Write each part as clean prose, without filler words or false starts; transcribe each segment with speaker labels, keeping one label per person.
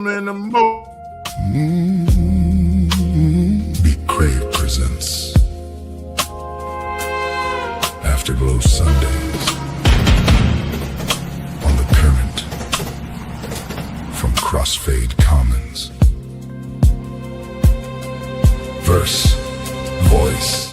Speaker 1: In the mo.
Speaker 2: Big Crave presents Afterglow Sundays on the current from Crossfade Commons. Verse, voice.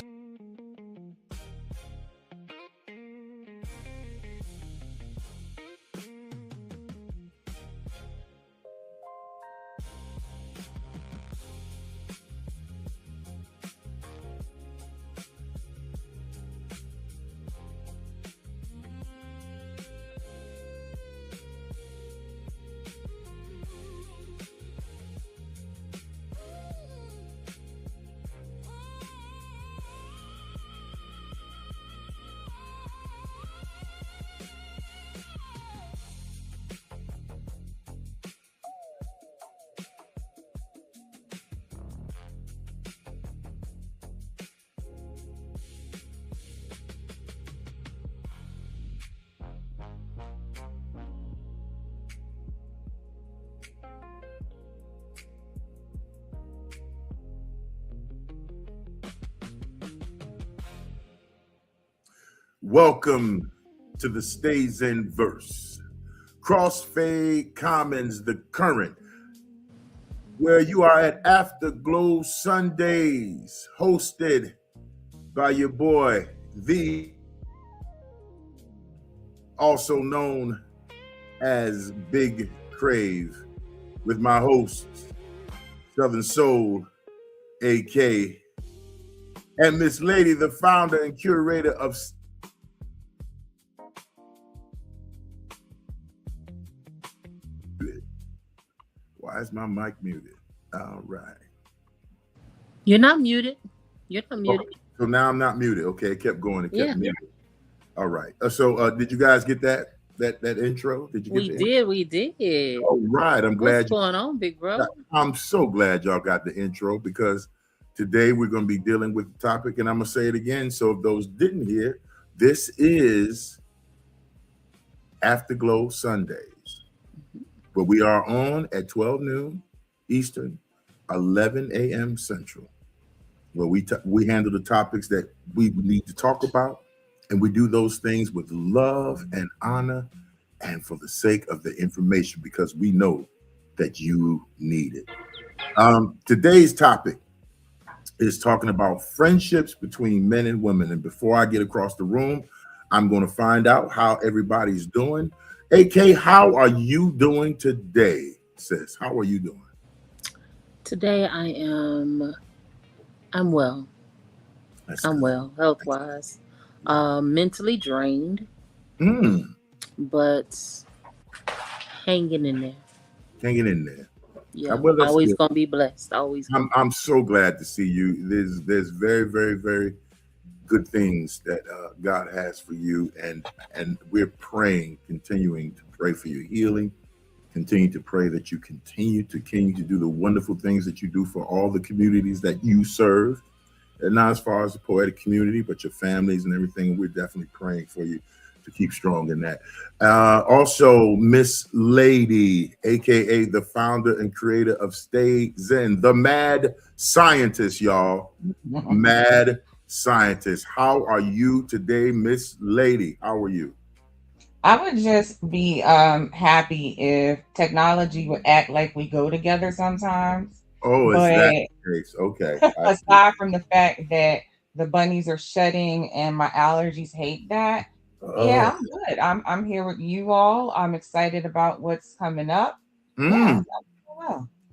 Speaker 1: Welcome to the Stays in Verse, Crossfade Commons, the current, where you are at Afterglow Sundays, hosted by your boy, the also known as Big Crave, with my host, Southern Soul, AK, and Miss Lady, the founder and curator of Why is my mic muted? All right.
Speaker 3: You're not muted. You're not muted.
Speaker 1: So now I'm not muted. Okay, it kept going. It kept muted. All right. So did you guys get that intro? Did you get
Speaker 3: We did.
Speaker 1: All right. I'm glad.
Speaker 3: What's going on, big bro?
Speaker 1: I'm so glad y'all got the intro, because today we're going to be dealing with the topic, and I'm going to say it again. So if those didn't hear, this is Afterglow Sundays. But we are on at 12 noon Eastern, 11 a.m. Central, where we handle the topics that we need to talk about, and we do those things with love and honor and for the sake of the information, because we know that you need it. Today's topic is talking about friendships between men and women. And before I get across the room, I'm going to find out how everybody's doing. AK, how are you doing today, sis? How are you doing?
Speaker 3: Today I'm well. I'm well, health-wise. Mentally drained, but hanging in there.
Speaker 1: Hanging in there.
Speaker 3: Yeah, always gonna be blessed. Always.
Speaker 1: I'm so glad to see you. There's very, very, very good things that God has for you, and we're praying, continuing to pray for your healing, continue to pray that you continue to do the wonderful things that you do for all the communities that you serve, and not as far as the poetic community, but your families and everything. And we're definitely praying for you to keep strong in that. Also, Miss Lady, aka the founder and creator of Stay Zen, the mad scientist, y'all. Mad scientist. How are you today, Miss Lady? How are you?
Speaker 4: I would just be happy if technology would act like we go together sometimes.
Speaker 1: Oh, is that the case? Okay.
Speaker 4: Aside from the fact that the bunnies are shedding and my allergies hate that, yeah, I'm good. I'm here with you all. I'm excited about what's coming up. Yeah,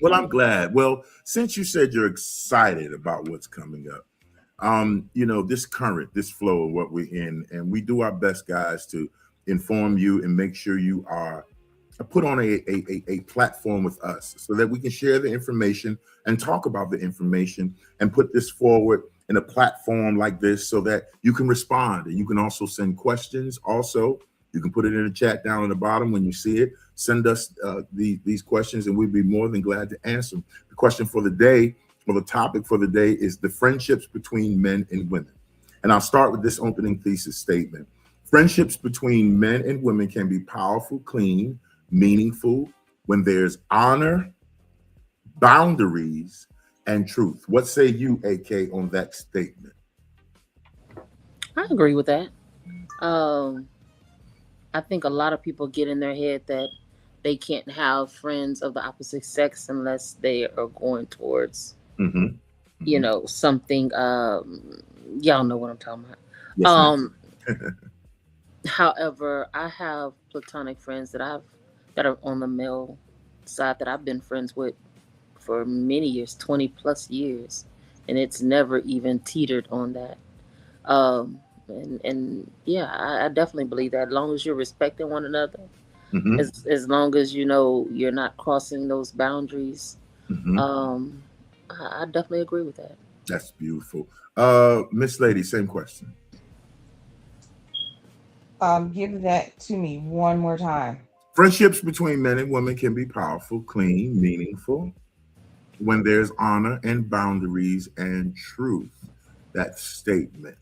Speaker 1: well, I'm glad. Well, since you said you're excited about what's coming up, this flow of what we're in, and we do our best, guys, to inform you and make sure you are put on a platform with us so that we can share the information and talk about the information and put this forward in a platform like this so that you can respond, and you can also send questions. Also, you can put it in the chat down at the bottom when you see it. Send us these questions, and we'd be more than glad to answer them. The question for the day, or the topic for the day, is the friendships between men and women. And I'll start with this opening thesis statement. Friendships between men and women can be powerful, clean, meaningful when there's honor, boundaries and truth. What say you, AK, on that statement?
Speaker 3: I agree with that. Um, I think a lot of people get in their head that they can't have friends of the opposite sex unless they are going towards,
Speaker 1: Mm-hmm.
Speaker 3: you
Speaker 1: Mm-hmm.
Speaker 3: know, something. Y'all know what I'm talking about.
Speaker 1: Yes, ma'am.
Speaker 3: Um, However, I have platonic friends that are on the male side that I've been friends with for many years, 20 plus years, and it's never even teetered on that. And yeah, I definitely believe that as long as you're respecting one another,
Speaker 1: Mm-hmm.
Speaker 3: as long as you know you're not crossing those boundaries,
Speaker 1: Mm-hmm.
Speaker 3: um, I definitely agree with that.
Speaker 1: That's beautiful. Miss Lady, same question.
Speaker 4: Give that to me one more time.
Speaker 1: Friendships between men and women can be powerful, clean, meaningful when there's honor and boundaries and truth. That statement.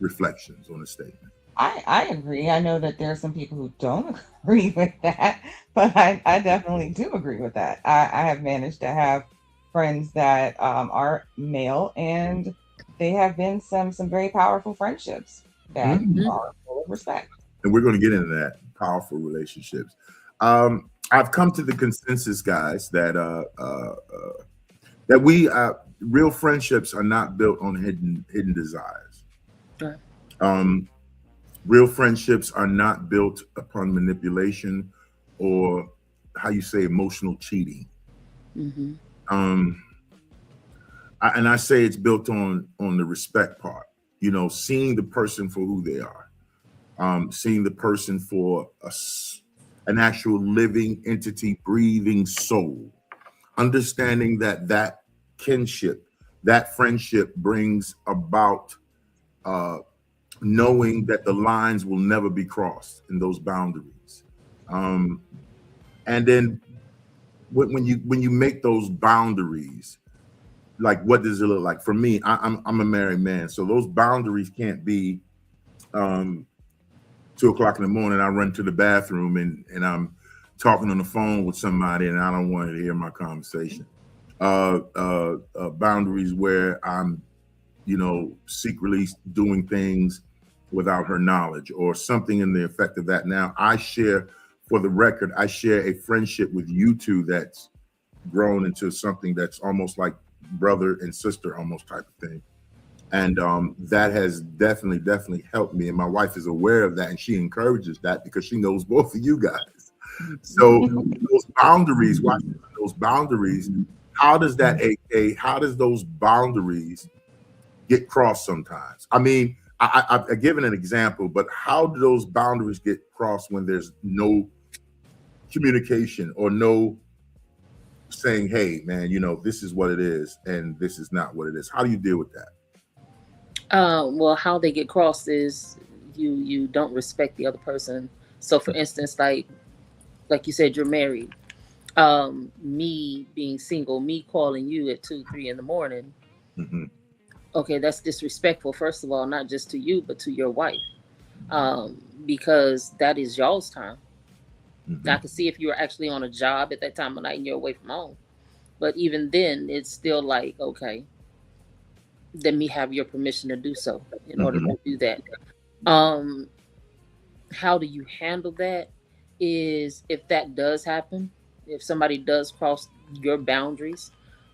Speaker 1: Reflections on the statement.
Speaker 4: I agree. I know that there are some people who don't agree with that, but I definitely do agree with that. I have managed to have friends that are male, and they have been some very powerful friendships that
Speaker 1: Mhm.
Speaker 4: are full of respect.
Speaker 1: And we're going to get into that powerful relationships. I've come to the consensus, guys, that we real friendships are not built on hidden desires.
Speaker 3: Right.
Speaker 1: Real friendships are not built upon manipulation or how you say emotional cheating.
Speaker 3: Mm-hmm.
Speaker 1: And I say it's built on the respect part. You know, seeing the person for who they are, seeing the person for an actual living entity, breathing soul, understanding that kinship, that friendship brings about knowing that the lines will never be crossed in those boundaries. And then when you make those boundaries, like what does it look like? For me, I'm a married man, so those boundaries can't be 2 o'clock in the morning. I run to the bathroom and I'm talking on the phone with somebody and I don't want to hear my conversation. Boundaries where I'm, secretly doing things without her knowledge or something in the effect of that. Now, for the record, I share a friendship with you two that's grown into something that's almost like brother and sister almost type of thing. And that has definitely helped me. And my wife is aware of that and she encourages that because she knows both of you guys. So those boundaries, watching those boundaries, how does those boundaries get crossed sometimes? I mean, I've given an example, but how do those boundaries get crossed when there's no communication or no saying, hey, man, this is what it is and this is not what it is? How do you deal with that?
Speaker 3: Well, how they get crossed is you don't respect the other person. So, for instance, like you said, you're married. Me being single, me calling you at 2, 3 in the morning.
Speaker 1: Mm-hmm.
Speaker 3: Okay, that's disrespectful. First of all, not just to you, but to your wife, because that is y'all's time.
Speaker 1: Mm-hmm.
Speaker 3: I can see if you were actually on a job at that time of night and you're away from home, but even then, it's still like, okay, let me have your permission to do so in order to do that. How do you handle that? Is if that does happen, if somebody does cross your boundaries,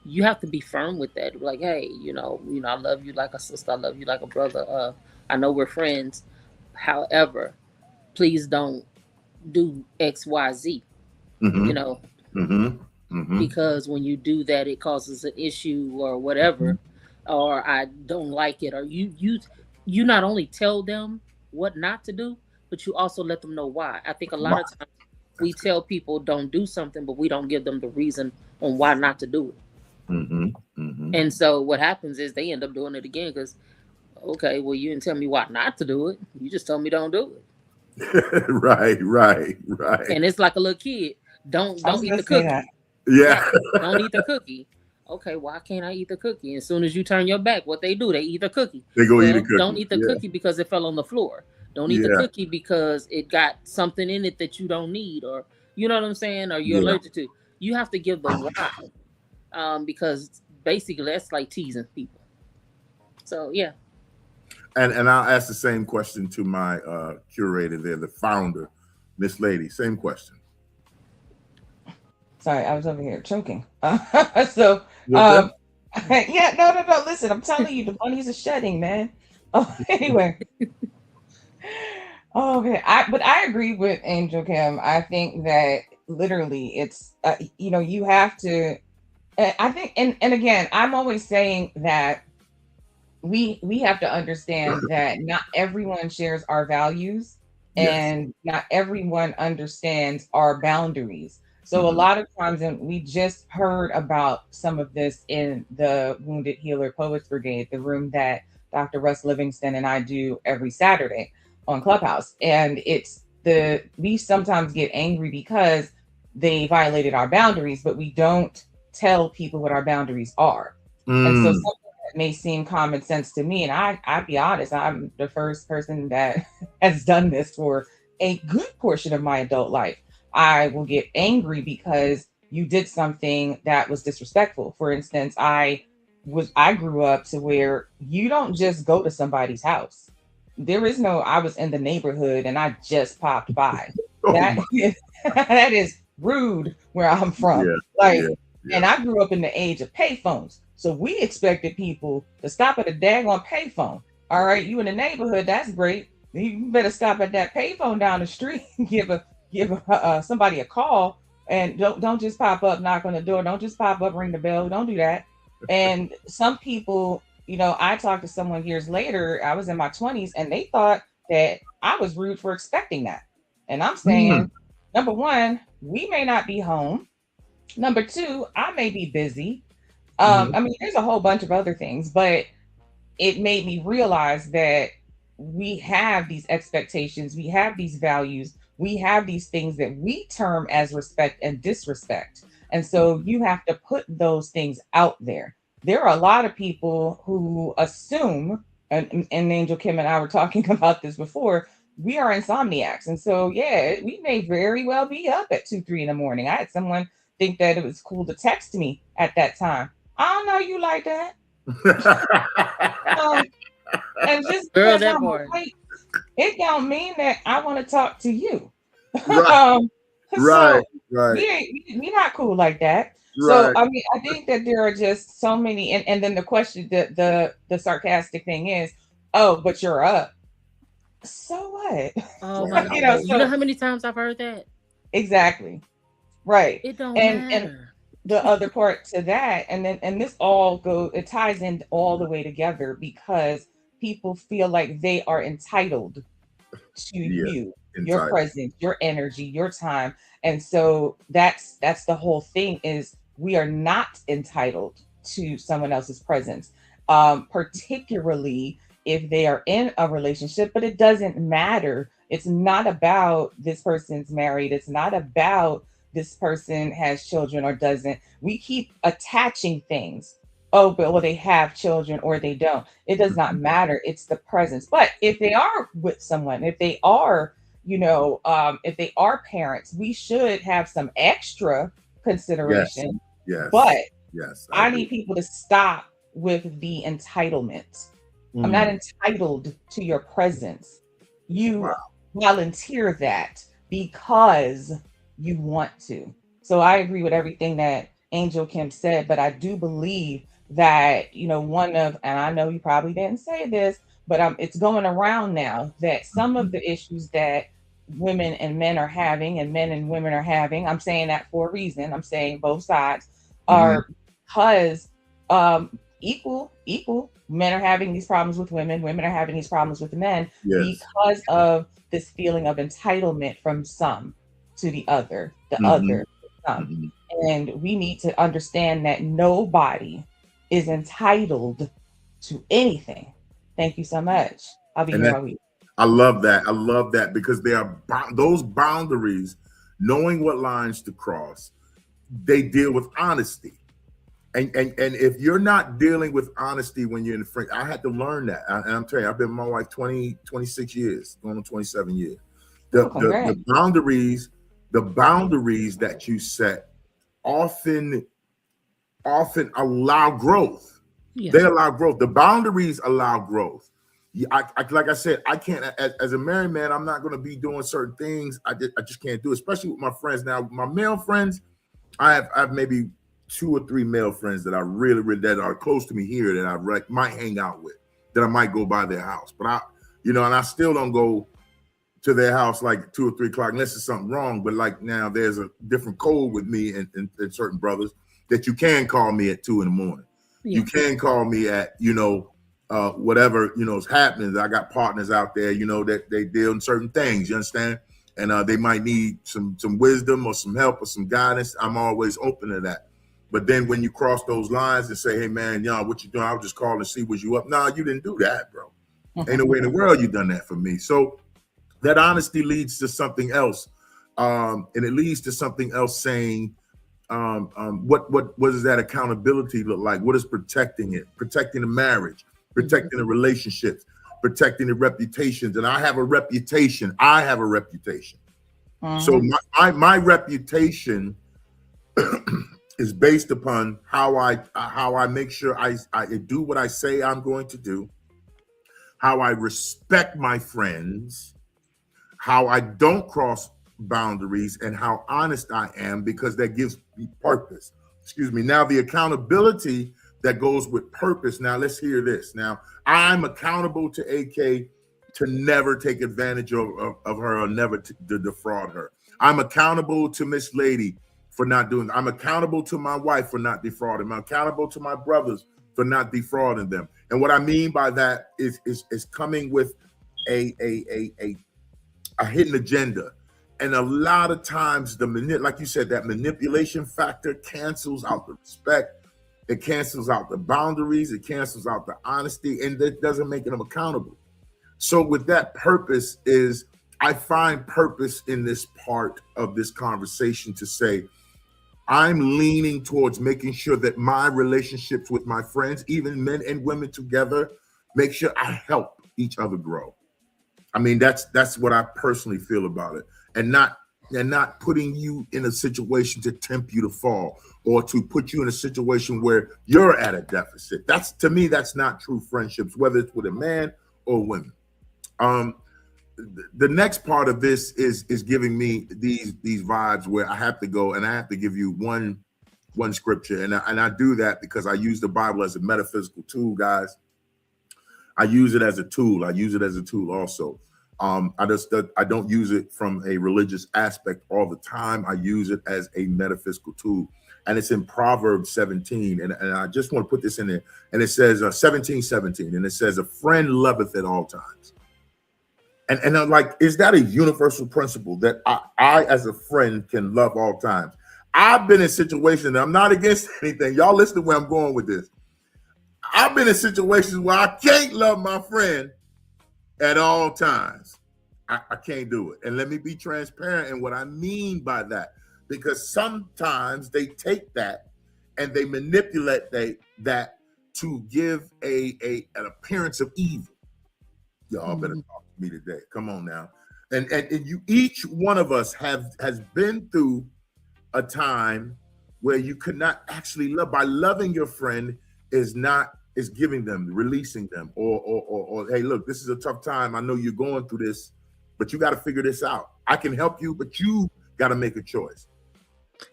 Speaker 3: you have to be firm with that. Like, hey, I love you like a sister. I love you like a brother. I know we're friends. However, please don't do X, Y, Z.
Speaker 1: Mm-hmm.
Speaker 3: You know,
Speaker 1: Mm-hmm. Mm-hmm.
Speaker 3: because when you do that, it causes an issue or whatever, or I don't like it, or you not only tell them what not to do, but you also let them know why. I think a lot of times we tell people don't do something, but we don't give them the reason on why not to do it.
Speaker 1: Mm-hmm. Mm-hmm.
Speaker 3: And so what happens is they end up doing it again because, okay, well, you didn't tell me why not to do it. You just told me don't do
Speaker 1: it. Right.
Speaker 3: And it's like a little kid. Don't eat the cookie.
Speaker 4: That.
Speaker 1: Yeah.
Speaker 3: Right. Don't eat the cookie. Okay, why can't I eat the cookie? As soon as you turn your back, what they do, they eat the cookie.
Speaker 1: They go eat a cookie.
Speaker 3: Don't eat the cookie because it fell on the floor. Don't eat the cookie because it got something in it that you don't need, or you know what I'm saying, or you're allergic to. You have to give the why. because basically that's like teasing people. So yeah.
Speaker 1: And I'll ask the same question to my curator there, the founder, Miss Lady. Same question.
Speaker 4: Sorry, I was over here choking. So,
Speaker 1: You okay?
Speaker 4: yeah, no. Listen, I'm telling you, the bunnies are shedding, man. Oh, anyway. Oh, okay. But I agree with Angel Kim. I think that literally it's, you have to, I think, and again, I'm always saying that we have to understand that not everyone shares our values
Speaker 1: Yes.
Speaker 4: and not everyone understands our boundaries. So a
Speaker 1: Mhm.
Speaker 4: lot of times, and we just heard about some of this in the Wounded Healer Poets Brigade, the room that Dr. Russ Livingston and I do every Saturday on Clubhouse. And it's we sometimes get angry because they violated our boundaries, but we don't tell people what our boundaries are. And so
Speaker 1: Mm.
Speaker 4: may seem common sense to me. And I'll be honest, I'm the first person that has done this for a good portion of my adult life. I will get angry because you did something that was disrespectful. For instance, I grew up to where you don't just go to somebody's house. There is no I was in the neighborhood and I just popped by.
Speaker 1: Oh
Speaker 4: That
Speaker 1: my.
Speaker 4: is, that is rude where I'm from.
Speaker 1: Yeah.
Speaker 4: Like,
Speaker 1: Yeah.
Speaker 4: and
Speaker 1: Yeah.
Speaker 4: I grew up in the age of payphones. So we expected people to stop at a daggone payphone. All right, you in the neighborhood, that's great. You better stop at that payphone down the street and give somebody a call, and don't just pop up, knock on the door. Don't just pop up, ring the bell. Don't do that. And some people, I talked to someone years later. I was in my 20s, and they thought that I was rude for expecting that. And I'm
Speaker 1: Mm.
Speaker 4: saying, number one, we may not be home. Number two, I may be busy.
Speaker 1: Mhm.
Speaker 4: I mean, there's a whole bunch of other things, but it made me realize that we have these expectations, we have these values, we have these things that we term as respect and disrespect. And so you have to put those things out there. There are a lot of people who assume, and Angel Kim and I were talking about this before, we are insomniacs. And so, yeah, we may very well be up at 2, 3 in the morning. I had someone think that it was cool to text me at that time. I don't know you like that. Um, and just
Speaker 3: Girl,
Speaker 4: because
Speaker 3: that
Speaker 4: I'm
Speaker 3: part.
Speaker 4: white, it don't mean that I want to talk to you.
Speaker 1: Right.
Speaker 4: um,
Speaker 1: Right.
Speaker 4: so
Speaker 1: Right.
Speaker 4: we not cool like that. So
Speaker 1: Right.
Speaker 4: I mean, I think that there are just so many, and then the question, the sarcastic thing is, oh, but you're up. So what?
Speaker 3: Oh my
Speaker 1: Wow.
Speaker 3: god. You know
Speaker 4: So
Speaker 3: how many times I've heard that?
Speaker 4: exactly right,
Speaker 3: It don't
Speaker 4: and
Speaker 3: matter.
Speaker 4: the other part to that, and this all it ties in all the way together because people feel like they are entitled to
Speaker 1: Yeah.
Speaker 4: you, your
Speaker 1: Entitled.
Speaker 4: presence, your energy, your time. And so that's the whole thing is we are not entitled to someone else's presence, particularly if they are in a relationship, but it doesn't matter. It's not about this person's married. It's not about this person has children or doesn't. We keep attaching things. Oh, but well, they have children or they don't. It does not
Speaker 1: Mhm.
Speaker 4: matter. It's the presence. But if they are with someone, if they are, if they are parents, we should have some extra
Speaker 1: Yes.
Speaker 4: consideration. But
Speaker 1: Yes. Yes. I
Speaker 4: I
Speaker 1: agree.
Speaker 4: need people to stop with the entitlement. I'm not
Speaker 1: Mm.
Speaker 4: entitled to your presence. You
Speaker 1: Wow.
Speaker 4: volunteer that because you want to. So I agree with everything that Angel Kim said, but I do believe that, one of, and I know you probably didn't say this, but it's going around now that some of
Speaker 1: Mhm.
Speaker 4: the issues that women and men are having and men and women are having, I'm saying that for a reason, I'm saying both sides,
Speaker 1: Mhm.
Speaker 4: are because equal men are having these problems with women are having these problems with men
Speaker 1: Yes.
Speaker 4: because of this feeling of entitlement from some to the
Speaker 1: Mhm.
Speaker 4: other some.
Speaker 1: Mhm.
Speaker 4: And we need to understand that nobody is entitled to anything. Thank you so much. I'll be
Speaker 1: And
Speaker 4: here
Speaker 1: that
Speaker 4: all week.
Speaker 1: I love that. I love that because they are those boundaries, knowing what lines to cross. They deal with honesty. And if you're not dealing with honesty when you're in the friend, I had to learn that. And I'm telling you, I've been with my wife 26 years, going on 27 years.
Speaker 4: Oh,
Speaker 1: The
Speaker 4: congrats.
Speaker 1: boundaries, the boundaries that you set often often allow growth.
Speaker 3: Yeah.
Speaker 1: They allow growth. The boundaries allow growth. Like I said, I can't, as a married man, I'm not going to be doing certain things. I just can't do, especially with my friends. Now, my male friends, I have maybe 2 or 3 male friends that I really that are close to me here that I might hang out with, that I might go by their house. But and I still don't go to their house like 2 or 3 o'clock unless there's something wrong. But like now, there's a different code with me and certain brothers that you can call me at 2 in the morning. Yeah. You can call me at whatever is happening. I got partners out there, that they deal in certain things. You understand? And they might need some wisdom or some help or some guidance. I'm always open to that. But then when you cross those lines and say, hey man, what you doing? I was just calling to see was you up. No, you didn't do that, bro. Ain't no way in the world you done that for me. So that honesty leads to something else. And it leads to something else saying, what does that accountability look like? What is protecting it? Protecting the marriage, protecting the relationships, protecting the reputations. And I have a reputation. So my reputation is based upon how I make sure I do what I say I'm going to do, how I respect my friends, how I don't cross boundaries, and how honest I am, because that gives me purpose. Excuse me. Now, the accountability that goes with purpose. Now, let's hear this. Now, I'm accountable to AK to never take advantage of her or never to defraud her. I'm accountable to Miss Lady for not doing that. I'm accountable to my wife for not defrauding. I'm accountable to my brothers for not defrauding them. And what I mean by that is coming with a hidden agenda. And a lot of times, like you said, that manipulation factor cancels out the respect. It cancels out the boundaries. It cancels out the honesty, and that doesn't make them accountable. So with that, purpose is, I find purpose in this part of this conversation to say, I'm leaning towards making sure that my relationships with my friends, even men and women together, make sure I help each other grow. I mean, that's what I personally feel about it. And not putting you in a situation to tempt you to fall, or to put you in a situation where you're at a deficit. To me, that's not true friendships, whether it's with a man or women. The next part of this is giving me these vibes where I have to go and I have to give you one scripture, and I do that because I use the Bible as a metaphysical tool, guys. I use it as a tool. I use it as a tool also. I don't use it from a religious aspect all the time. I use it as a metaphysical tool. And it's in Proverbs 17. And I just want to put this in there. And it says 17:17. And it says, a friend loveth at all times. And I'm like, is that a universal principle that I as a friend can love all times? I've been in situations, and I'm not against anything. Y'all listen to where I'm going with this. I've been in situations where I can't love my friend at all times. I can't do it. And let me be transparent in what I mean by that, because sometimes they take that and they manipulate that to give an appearance of evil. Y'all better talk to me today. Come on now. And you, each one of us has been through a time where you could not actually love. By loving your friend is giving them, releasing them, or hey, look, this is a tough time. I know you're going through this, but you got to figure this out. I can help you, but you got to make a choice.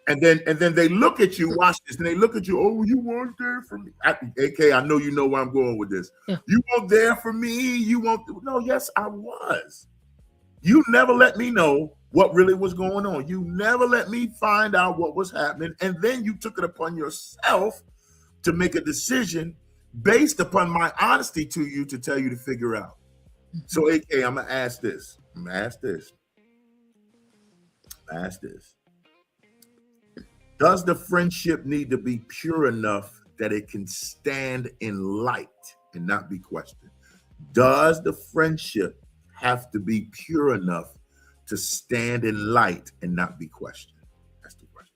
Speaker 1: And then they look at you, watch this, and they look at you, oh, you weren't there for me. AK, I know you know where I'm going with this. Yeah. You weren't there for me. No, yes, I was. You never let me know what really was going on. You never let me find out what was happening. And then you took it upon yourself to make a decision based upon my honesty to you to tell you to figure out. So, AK, I'm going to ask this. Does the friendship need to be pure enough that it can stand in light and not be questioned? Does the friendship have to be pure enough to stand in light and not be questioned? That's the question.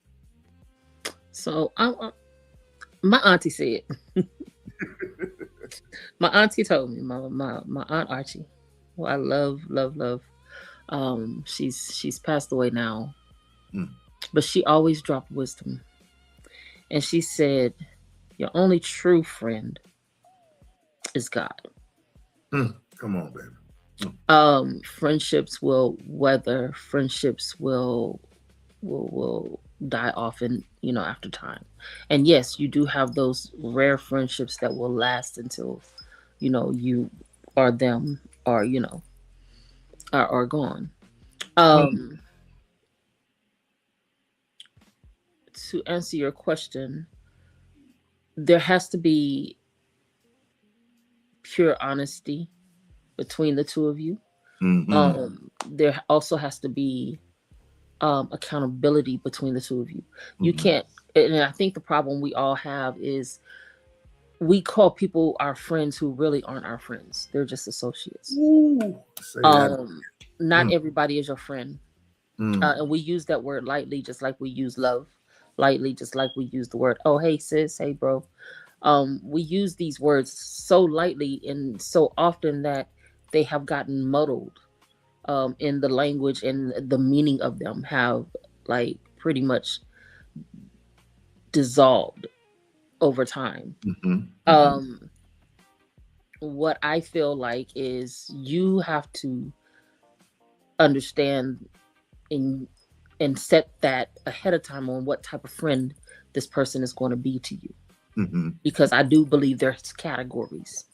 Speaker 3: So, my auntie said, my auntie told me, my aunt Archie, who I love. She's passed away now, but she always dropped wisdom. And she said, your only true friend is God.
Speaker 1: Come on, baby.
Speaker 3: Friendships will weather, friendships will die off in, after time. And yes, you do have those rare friendships that will last until, you or them are, are gone. To answer your question, there has to be pure honesty between the two of you. There also has to be accountability between the two of you. You can't, and I think the problem we all have is we call people our friends who really aren't our friends. They're just associates.
Speaker 1: Say that.
Speaker 3: Not everybody is your friend. And we use that word lightly, just like we use love lightly, just like we use the word, oh, hey, sis, hey, bro. We use these words so lightly and so often that they have gotten muddled in the language, and the meaning of them have like pretty much dissolved over time. What I feel like is you have to understand and set that ahead of time on what type of friend this person is going to be to you. Because I do believe there's categories.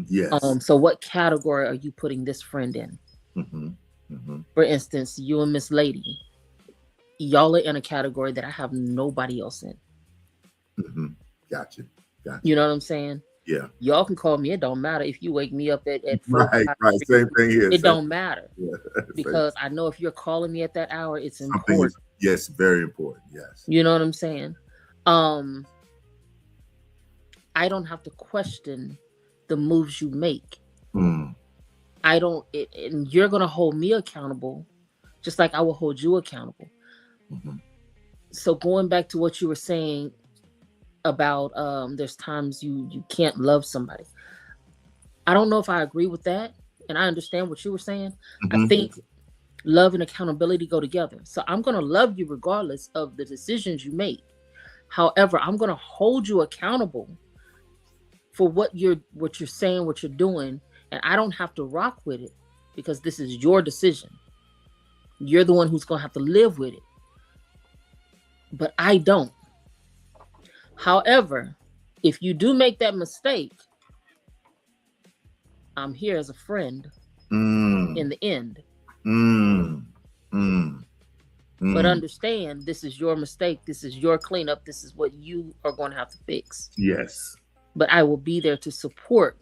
Speaker 1: Yes.
Speaker 3: So what category are you putting this friend in? For instance, you and Miss Lady, y'all are in a category that I have nobody else in.
Speaker 1: Gotcha.
Speaker 3: You know what I'm saying?
Speaker 1: Yeah.
Speaker 3: Y'all can call me. It don't matter if you wake me up at 4.
Speaker 1: Right. Same thing here.
Speaker 3: It don't matter.
Speaker 1: Yeah.
Speaker 3: Because I know if you're calling me at that hour, it's important.
Speaker 1: Yes, very important. Yes.
Speaker 3: You know what I'm saying? I don't have to question the moves you make. I don't, and you're going to hold me accountable just like I will hold you accountable. So going back to what you were saying about there's times you can't love somebody. I don't know if I agree with that, and I understand what you were saying. I think love and accountability go together. So I'm going to love you regardless of the decisions you make. However, I'm going to hold you accountable for what you're saying, what you're doing, and I don't have to rock with it because this is your decision. You're the one who's going to have to live with it. But I don't. However, if you do make that mistake, I'm here as a friend in the end. But understand, this is your mistake. This is your cleanup. This is what you are going to have to fix.
Speaker 1: Yes.
Speaker 3: But I will be there to support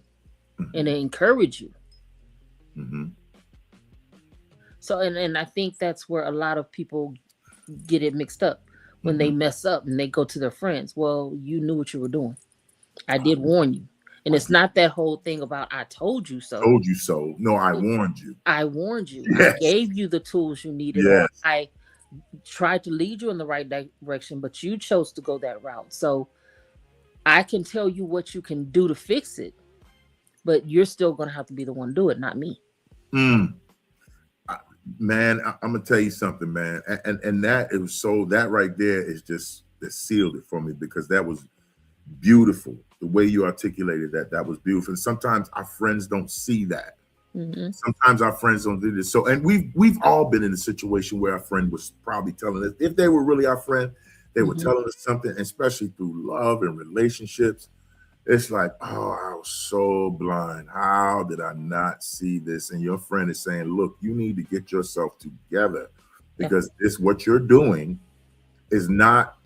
Speaker 3: and to encourage you. So, and I think that's where a lot of people get it mixed up when they mess up and they go to their friends. Well, you knew what you were doing. I did warn you. And it's not that whole thing about I told you so.
Speaker 1: Told you so. No, I warned you.
Speaker 3: I warned you.
Speaker 1: Yes.
Speaker 3: I gave you the tools you needed.
Speaker 1: Yes.
Speaker 3: I tried to lead you in the right direction, but you chose to go that route. So I can tell you what you can do to fix it, but you're still going to have to be the one to do it, not me.
Speaker 1: Man, I'm gonna tell you something, man, and that it was so that right there is just that sealed it for me, because that was beautiful. The way you articulated that was beautiful. And sometimes our friends don't see that. Sometimes our friends don't do this. So, and we've all been in a situation where our friend was probably telling us, if they were really our friend, they were telling us something, especially through love and relationships. It's like, oh, I was so blind. How did I not see this? And your friend is saying, look, you need to get yourself together, because this, what you're doing is not,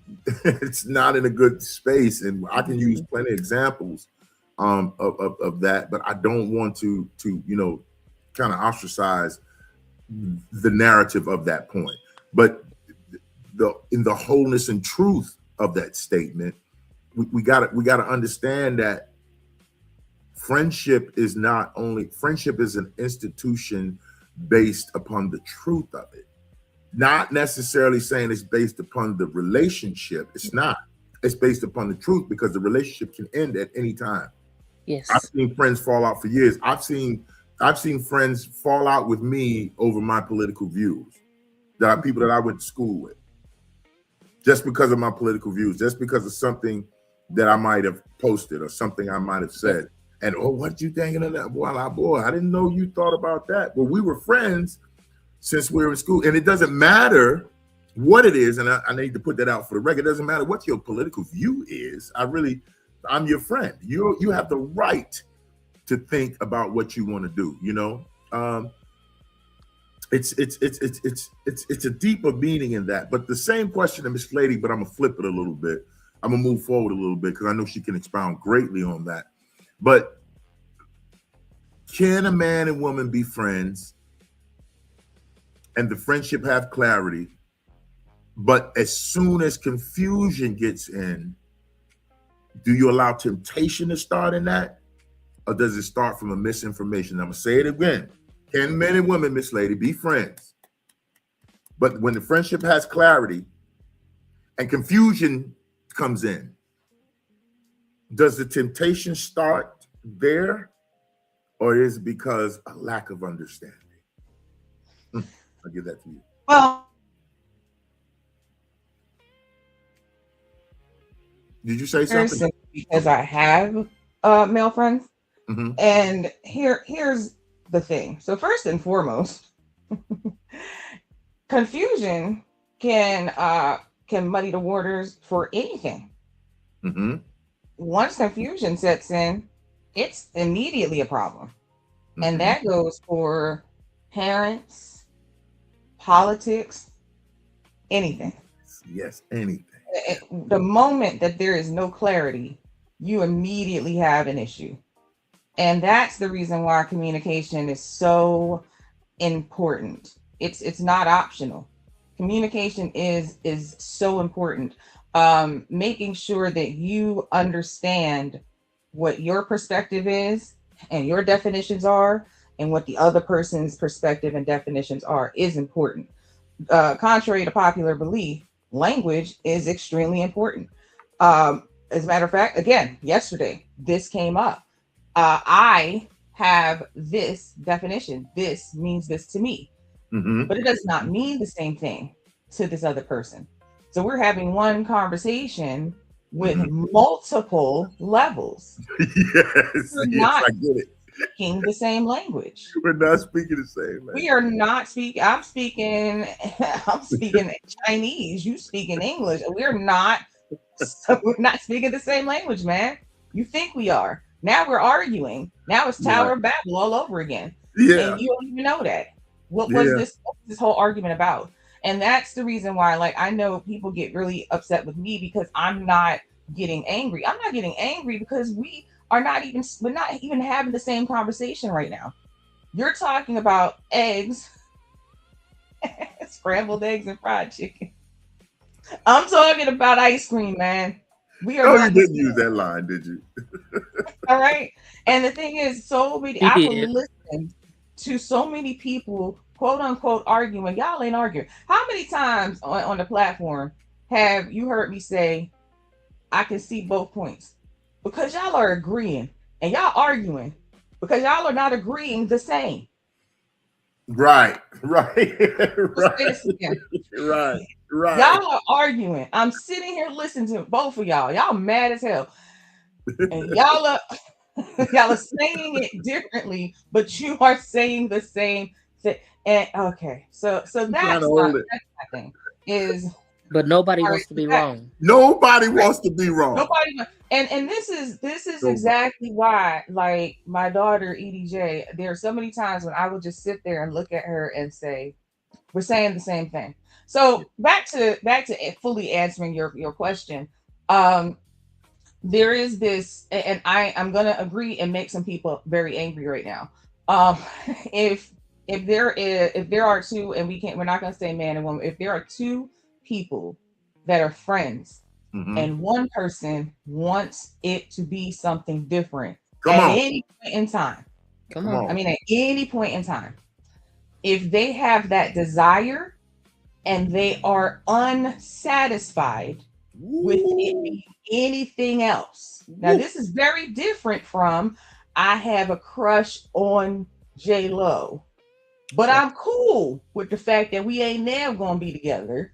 Speaker 1: it's not in a good space. And I can use plenty of examples of that, but I don't want to kind of ostracize the narrative of that point. But in the wholeness and truth of that statement, we got to understand that friendship is an institution based upon the truth of it. Not necessarily saying it's based upon the relationship. It's not. It's based upon the truth, because the relationship can end at any time.
Speaker 3: Yes.
Speaker 1: I've seen friends fall out for years. I've seen friends fall out with me over my political views. People that I went to school with. just because of my political views, just because of something that I might have posted or something I might have said. And oh, what you thinking of that? Boy, I didn't know you thought about that. But we were friends since we were in school, and it doesn't matter what it is. And I need to put that out for the record. It doesn't matter what your political view is. I'm your friend. You have the right to think about what you want to do. You know, it's a deeper meaning in that. But the same question to Miss Lady, but I'm gonna flip it a little bit. I'm gonna move forward a little bit because I know she can expound greatly on that. But can a man and woman be friends and the friendship have clarity, but as soon as confusion gets in, do you allow temptation to start in that? Or does it start from a misinformation? I'm gonna say it again. Can men and women, Miss Lady, be friends? But when the friendship has clarity and confusion comes in, does the temptation start there, or is it because a lack of understanding? I'll give that to you.
Speaker 4: Well,
Speaker 1: Did you say something?
Speaker 4: Because I have male friends, and here's the thing. So first and foremost, confusion can muddy the waters for anything. Once confusion sets in, it's immediately a problem. And that goes for parents, politics, anything.
Speaker 1: Yes, anything.
Speaker 4: The moment that there is no clarity, you immediately have an issue. And that's the reason why communication is so important. It's not optional. Communication is so important. Making sure that you understand what your perspective is and your definitions are, and what the other person's perspective and definitions are, is important. Contrary to popular belief, language is extremely important. As a matter of fact, again, yesterday, this came up. I have this definition. This means this to me, but it does not mean the same thing to this other person. So we're having one conversation with multiple levels.
Speaker 1: Yes, I get it.
Speaker 4: Speaking the same language.
Speaker 1: We're not speaking the same language.
Speaker 4: We are not speaking. I'm speaking Chinese. You speaking English. We're not speaking the same language, man. You think we are. Now we're arguing. Now it's Tower of Babel all over again.
Speaker 1: Yeah.
Speaker 4: And you don't even know that. What was this whole argument about? And that's the reason why, like, I know people get really upset with me because I'm not getting angry. I'm not getting angry because we're not even having the same conversation right now. You're talking about eggs, scrambled eggs and fried chicken. I'm talking about ice cream, man. We are.
Speaker 1: Oh, you didn't use that line, did you?
Speaker 4: All right. And the thing is, I will listen to so many people, quote unquote, arguing. Y'all ain't arguing. How many times on the platform have you heard me say, I can see both points? Because y'all are agreeing and y'all arguing because y'all are not agreeing the same.
Speaker 1: Right.
Speaker 4: Y'all are arguing. I'm sitting here listening to both of y'all. Y'all mad as hell. And y'all are saying it differently, but you are saying the same thing. And okay, so that's my thing is.
Speaker 3: But nobody wants to be wrong.
Speaker 1: Nobody wants to be wrong.
Speaker 4: Nobody. And this is exactly why, like, my daughter EDJ, there are so many times when I will just sit there and look at her and say, we're saying the same thing. So back to fully answering your question. There is this, and I'm gonna agree and make some people very angry right now. If there are two, and we're not gonna say man and woman, if there are two people that are friends and one person wants it to be something different any point in time. I mean, at any point in time, if they have that desire and they are unsatisfied with it being anything else. Now, this is very different from I have a crush on J-Lo, but I'm cool with the fact that we ain't never gonna be together.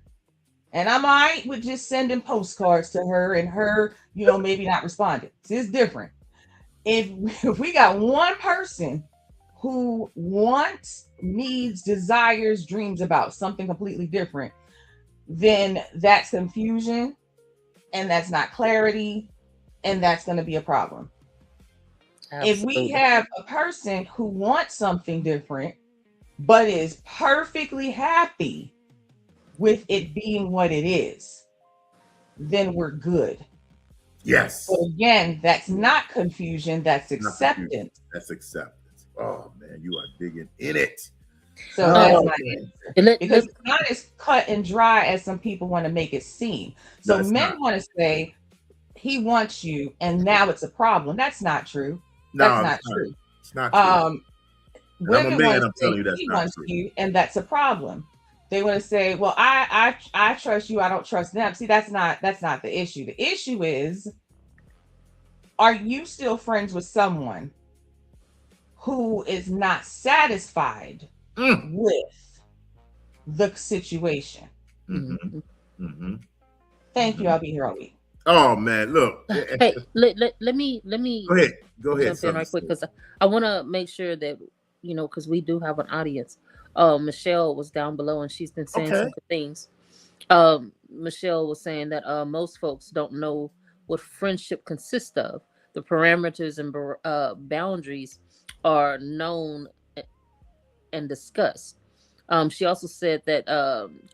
Speaker 4: And I'm all right with just sending postcards to her and her, you know, maybe not responding. See, it's different. If we got one person who wants, needs, desires, dreams about something completely different, then that's confusion and that's not clarity, and that's going to be a problem. If we
Speaker 3: Absolutely.
Speaker 4: have a person who wants something different but is perfectly happy with it being what it is, then we're good.
Speaker 1: Yes.
Speaker 4: But again, that's not confusion, that's
Speaker 1: Not confusion.
Speaker 4: acceptance.
Speaker 1: That's acceptance. Oh man, you are digging in it.
Speaker 4: So that's
Speaker 1: Oh,
Speaker 4: my
Speaker 1: man.
Speaker 4: answer.
Speaker 3: And
Speaker 4: Because it's not as cut and dry as some people want to make it seem.
Speaker 1: No,
Speaker 4: So
Speaker 1: it's
Speaker 4: men
Speaker 1: not.
Speaker 4: want to say, he wants you, and now it's a problem. That's not true.
Speaker 1: No,
Speaker 4: That's not
Speaker 1: it's not.
Speaker 4: true.
Speaker 1: It's not true. And I'm a
Speaker 4: Women
Speaker 1: man.
Speaker 4: want to
Speaker 1: I'm
Speaker 4: say
Speaker 1: telling you that's
Speaker 4: he
Speaker 1: not
Speaker 4: wants
Speaker 1: true.
Speaker 4: you, and that's a problem. They want to say, well, I trust you, I don't trust them. See, that's not the issue. The issue is, are you still friends with someone who is not satisfied
Speaker 1: Mm.
Speaker 4: with the situation?
Speaker 1: Mm-hmm. Mm-hmm.
Speaker 4: Thank you. I'll be here all week.
Speaker 1: Oh man, look.
Speaker 3: hey, let me
Speaker 1: Go ahead. Go ahead.
Speaker 3: jump in right quick,
Speaker 1: Something.
Speaker 3: because I want to make sure that, you know, because we do have an audience. Michelle was down below and she's been saying
Speaker 1: Okay.
Speaker 3: some good things. Michelle was saying that most folks don't know what friendship consists of. The parameters and boundaries are known and discussed. She also said that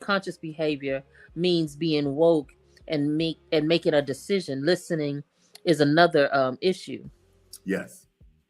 Speaker 3: conscious behavior means being woke and making a decision. Listening is another issue.
Speaker 1: Yes.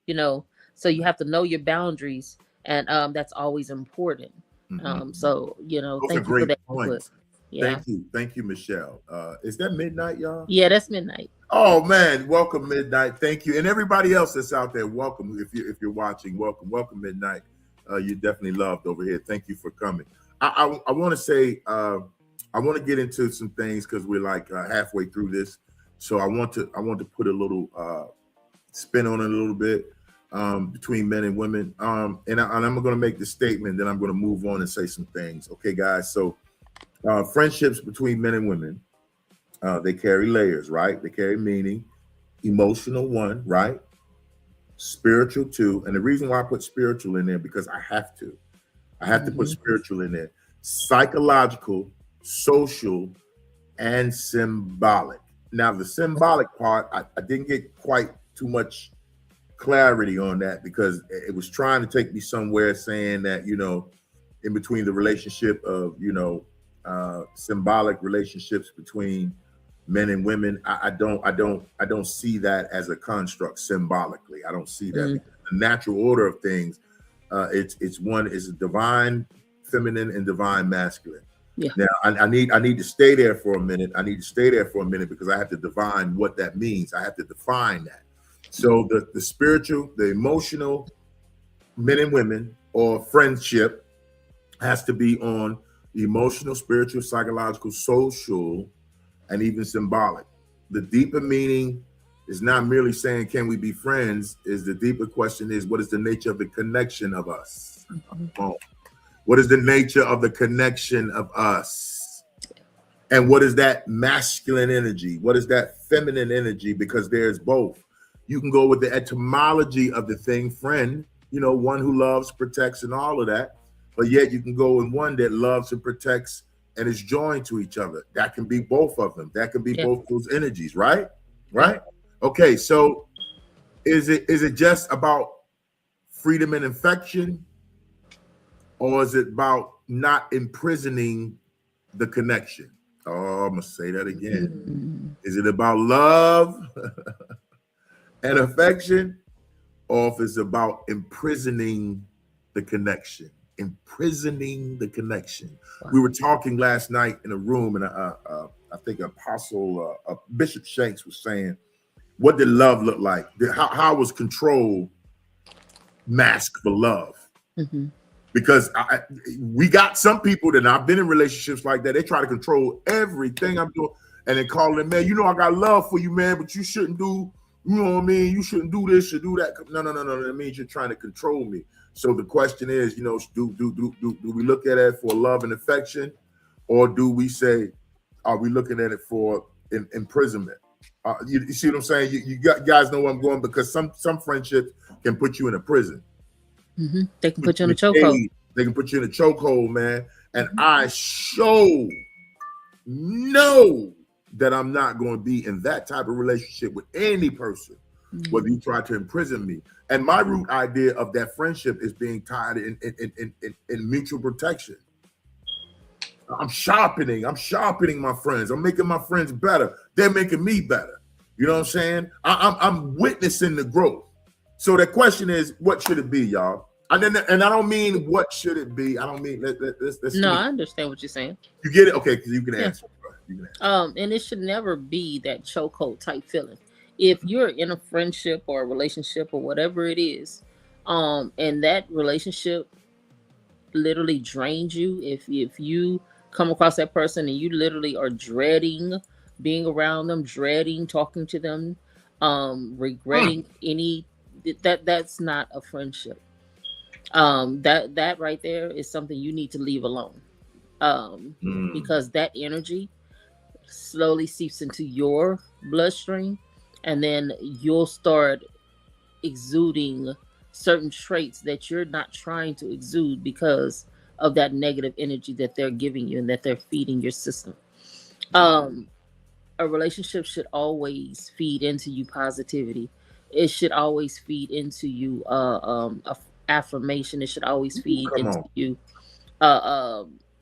Speaker 3: You know, so you have to know your boundaries, and that's always important.
Speaker 1: Mm-hmm.
Speaker 3: So you know,
Speaker 1: Those are
Speaker 3: thank you for
Speaker 1: great
Speaker 3: that input.
Speaker 1: points.
Speaker 3: Yeah,
Speaker 1: Thank you, Michelle. Is that midnight, y'all?
Speaker 3: yeah, that's midnight.
Speaker 1: Oh man, welcome midnight. Thank you, and everybody else that's out there. Welcome if you're watching. Welcome midnight. You're definitely loved over here. Thank you for coming. I want to say I want to get into some things because we're like halfway through this, so I want to put a little spin on it a little bit between men and women. And I'm going to make the statement, then I'm going to move on and say some things. Okay, guys. So friendships between men and women, they carry layers, right? They carry meaning. Emotional, one, right? Spiritual, two. And the reason why I put spiritual in there, because I have to. I have to put spiritual in there. Psychological, social, and symbolic. Now, the symbolic part, I didn't get quite too much clarity on that because it was trying to take me somewhere saying that, you know, in between the relationship of, you know, symbolic relationships between men and women, I don't see that as a construct symbolically. I don't see that. The natural order of things, it's one is a divine feminine and divine masculine.
Speaker 3: Yeah.
Speaker 1: Now I need to stay there for a minute. I need to stay there for a minute because I have to define what that means. I have to define that. So the spiritual, the emotional, men and women, or friendship has to be on the emotional, spiritual, psychological, social, and even symbolic. The deeper meaning is not merely saying, can we be friends? Is the deeper question is, what is the nature of the connection of us? What is the nature of the connection of us? And what is that masculine energy? What is that feminine energy? Because there's both. You can go with the etymology of the thing, friend, you know, one who loves, protects, and all of that. But yet you can go in one that loves and protects and is joined to each other. That can be both of them. That can be both those energies, right? Right? Okay, so is it just about freedom and infection? Or is it about not imprisoning the connection? Oh, I'm gonna say that again. Is it about love and affection, or if it's about imprisoning the connection? Imprisoning the connection. Wow. We were talking last night in a room, and I think Apostle Bishop Shanks was saying, what did love look like? How was control masked for love? Because we got some people that I've been in relationships like that. They try to control everything I'm doing, and they call it, man, you know, I got love for you, man, but you shouldn't do, you know what I mean? You shouldn't do this or do that. No. That means you're trying to control me. So the question is, you know, do we look at it for love and affection, or do we say, Are we looking at it for imprisonment? You see what I'm saying? You guys know where I'm going, because some friendships can put you in a prison.
Speaker 3: They can put you in a chokehold.
Speaker 1: They can put you in a chokehold, man. And I know that I'm not going to be in that type of relationship with any person, whether you try to imprison me. And my root idea of that friendship is being tied in mutual protection. I'm sharpening my friends. I'm making my friends better. They're making me better. You know what I'm saying? I'm witnessing the growth. So the question is, what should it be, y'all? And I don't mean what should it be. I don't mean let's
Speaker 3: No, I understand what you're saying.
Speaker 1: You get it? Okay, because you can answer. You can answer.
Speaker 3: And it should never be that chokehold type feeling. If you're in a friendship or a relationship or whatever it is, and that relationship literally drains you, if you come across that person and you literally are dreading being around them, dreading talking to them, regretting that's not a friendship. That right there is something you need to leave alone. Because that energy slowly seeps into your bloodstream, and then you'll start exuding certain traits that you're not trying to exude because of that negative energy that they're giving you and that they're feeding your system. A relationship should always feed into you positivity. It should always feed into you affirmation. It should always feed into you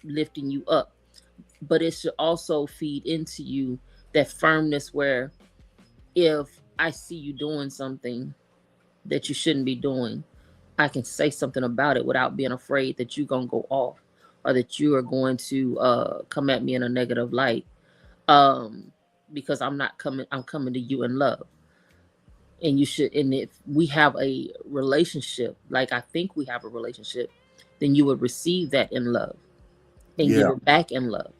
Speaker 3: lifting you up. But it should also feed into you that firmness where if I see you doing something that you shouldn't be doing, I can say something about it without being afraid that you're going to go off or that you are going to come at me in a negative light. Because I'm coming to you in love. And you should, and if we have a relationship, like I think we have a relationship, then you would receive that in love and give it back in love.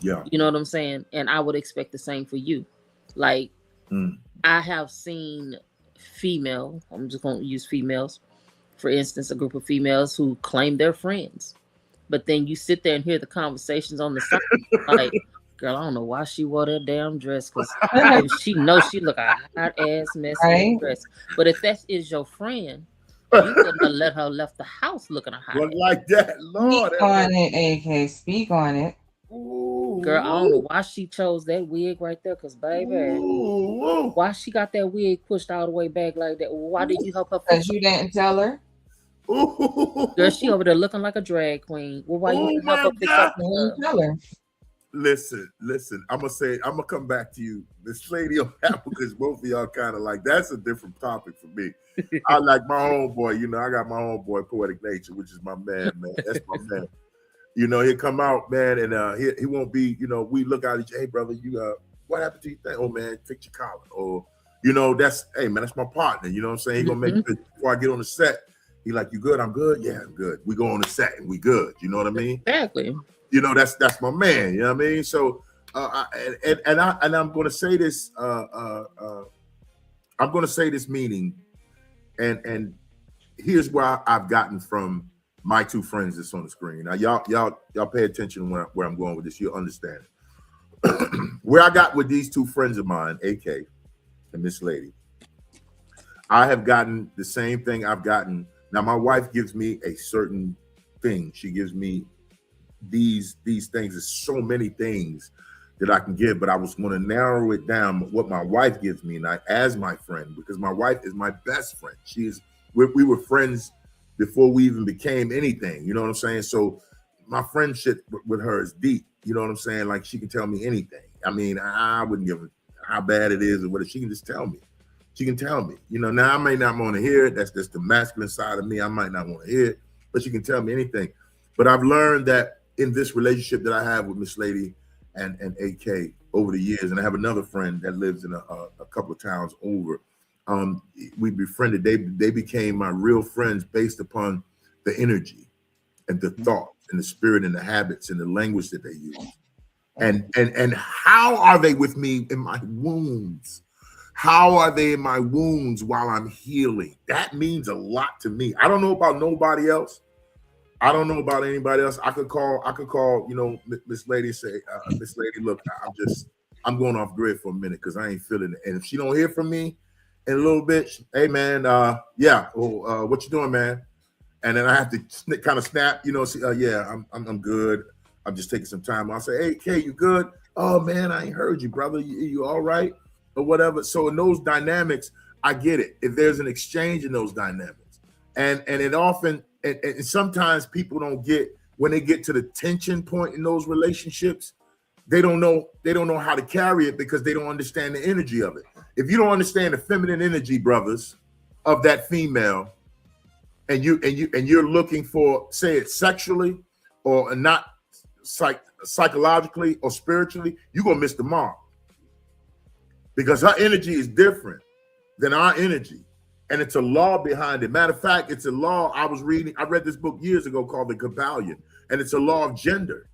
Speaker 1: Yeah.
Speaker 3: You know what I'm saying? And I would expect the same for you. Like, I have seen I'm just going to use females, for instance, a group of females who claim they're friends. But then you sit there and hear the conversations on the side, like, girl, I don't know why she wore that damn dress, because she knows she look a hot ass mess in that dress. But if that is your friend, you wouldn't have let her left the house looking a hot ass.
Speaker 1: Like that, Lord.
Speaker 4: Speak on it, AK. Speak on it.
Speaker 1: Ooh,
Speaker 3: girl, I don't know why she chose that wig right there, because baby, why she got that wig pushed all the way back like that? Why did you help her?
Speaker 4: Because you didn't tell her.
Speaker 3: Girl, she over there looking like a drag queen. Well, why you help her fix up the
Speaker 1: Listen, I'm gonna come back to you, this lady on that, because both of y'all kind of like, that's a different topic for me. I like my homeboy, I got my homeboy Poetic Nature, which is my man. That's my man. He'll come out, man, and he won't be, we look at each other, hey brother, what happened to you? Oh man, fix your collar. Or, that's, hey man, that's my partner. You know what I'm saying? He gonna make sure before I get on the set, he like, you good? I'm good. Yeah, I'm good. We go on the set and we good. You know what I mean?
Speaker 3: Exactly.
Speaker 1: That's my man. You know what I mean? So, I'm going to say this. I'm going to say this meaning, and here's where I've gotten from my two friends that's on the screen. Now, y'all pay attention to where I'm going with this. You'll understand it. Where I got with these two friends of mine, AK and Miss Lady, I have gotten the same thing I've gotten. Now, my wife gives me a certain thing. She gives me these things. There's so many things that I can give, but I was going to narrow it down what my wife gives me, and I as my friend, because my wife is my best friend. We were friends before we even became anything. You know what I'm saying? So my friendship with her is deep. You know what I'm saying? Like, she can tell me anything. I mean, I wouldn't give a how bad it is or whatever. She can just tell me. She can tell me. Now I may not want to hear it. That's just the masculine side of me. I might not want to hear it, but she can tell me anything. But I've learned that in this relationship that I have with Miss Lady and AK over the years, and I have another friend that lives in a couple of towns over. We befriended. They became my real friends based upon the energy and the thought and the spirit and the habits and the language that they use. And how are they with me in my wounds? How are they in my wounds while I'm healing? That means a lot to me. I don't know about nobody else, I don't know about anybody else. I could call, Miss Lady and say, Miss Lady, look, I'm going off grid for a minute because I ain't feeling it. And if she don't hear from me in a little bit, hey man, what you doing, man? And then I have to kind of snap, I'm good. I'm just taking some time. I'll say, hey, Kay, you good? Oh man, I ain't heard you, brother. You all right? Or whatever. So in those dynamics, I get it. If there's an exchange in those dynamics. And it often, and sometimes people don't get, when they get to the tension point in those relationships, they don't know how to carry it because they don't understand the energy of it. If you don't understand the feminine energy, brothers, of that female, and you're looking for, say it sexually or not psychologically or spiritually, you're gonna miss the mark. Because her energy is different than our energy. And it's a law behind it. Matter of fact, it's a law I read this book years ago called The Kabbalion, and it's a law of gender.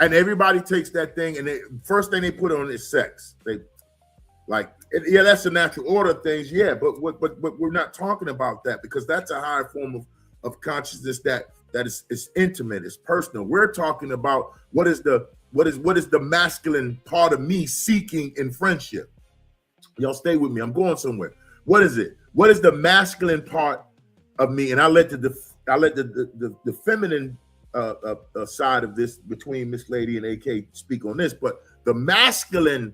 Speaker 1: And everybody takes that thing, and first thing they put on is sex. That's the natural order of things, but we're not talking about that because that's a higher form of consciousness that is intimate, it's personal. We're talking about what is the masculine part of me seeking in friendship. Y'all stay with me. I'm going somewhere. What is it? What is the masculine part of me? And I let the feminine side of this between Miss Lady and AK speak on this, but the masculine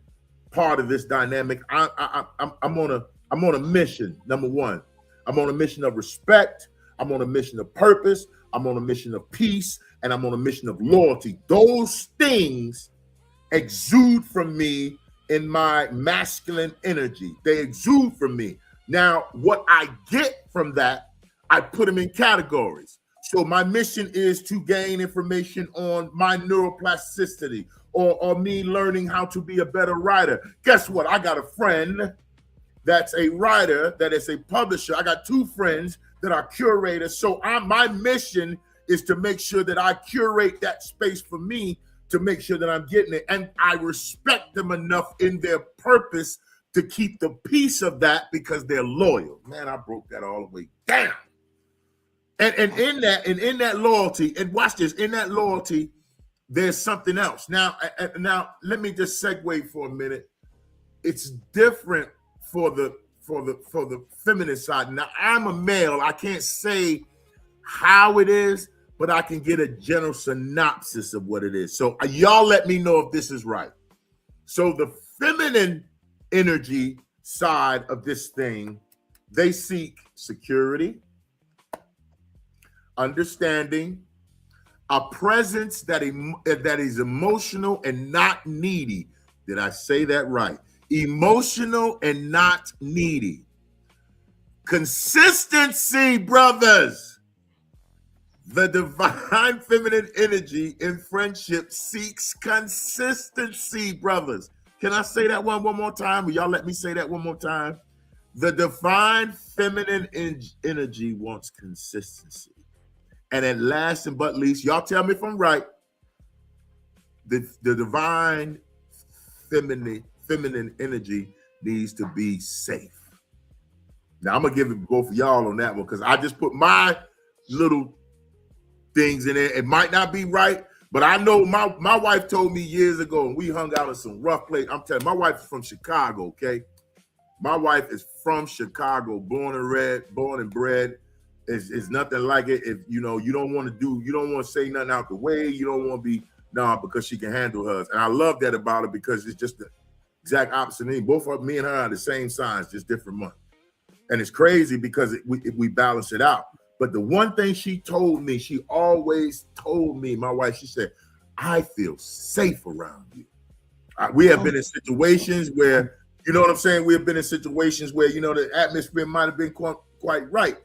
Speaker 1: part of this dynamic, I'm on a mission. Number one, I'm on a mission of respect. I'm on a mission of purpose. I'm on a mission of peace, and I'm on a mission of loyalty. Those things exude from me in my masculine energy. They exude from me. Now, what I get from that, I put them in categories. So my mission is to gain information on my neuroplasticity or me learning how to be a better writer. Guess what? I got a friend that's a writer, that is a publisher. I got two friends that are curators. So my mission is to make sure that I curate that space for me to make sure that I'm getting it. And I respect them enough in their purpose to keep the peace of that because they're loyal. Man, I broke that all the way down. And in that loyalty, and watch this, in that loyalty, there's something else. Now let me just segue for a minute. It's different for the feminine side. Now I'm a male. I can't say how it is, but I can get a general synopsis of what it is. So y'all let me know if this is right. So the feminine energy side of this thing, they seek security, understanding, a presence that is emotional and not needy. Did I say that right? Emotional and not needy. Consistency, brothers. The divine feminine energy in friendship seeks consistency, brothers. Can I say that one more time? Will y'all let me say that one more time? The divine feminine energy wants consistency. And at last and but least, y'all tell me if I'm right, the divine feminine energy needs to be safe. Now, I'm going to give it both of y'all on that one because I just put my little things in there. It might not be right, but I know my wife told me years ago, and we hung out in some rough place. I'm telling you, my wife is from Chicago, okay? My wife is from Chicago, born and bred. It's nothing like it. If you don't want to say nothing out the way. You don't want to be because she can handle hers. And I love that about her because it's just the exact opposite of me. Both of me and her are the same signs, just different months. And it's crazy because we balance it out. But the one thing she always told me, my wife, she said, I feel safe around you. We have been in situations where, you know what I'm saying? We have been in situations where, the atmosphere might have been quite right.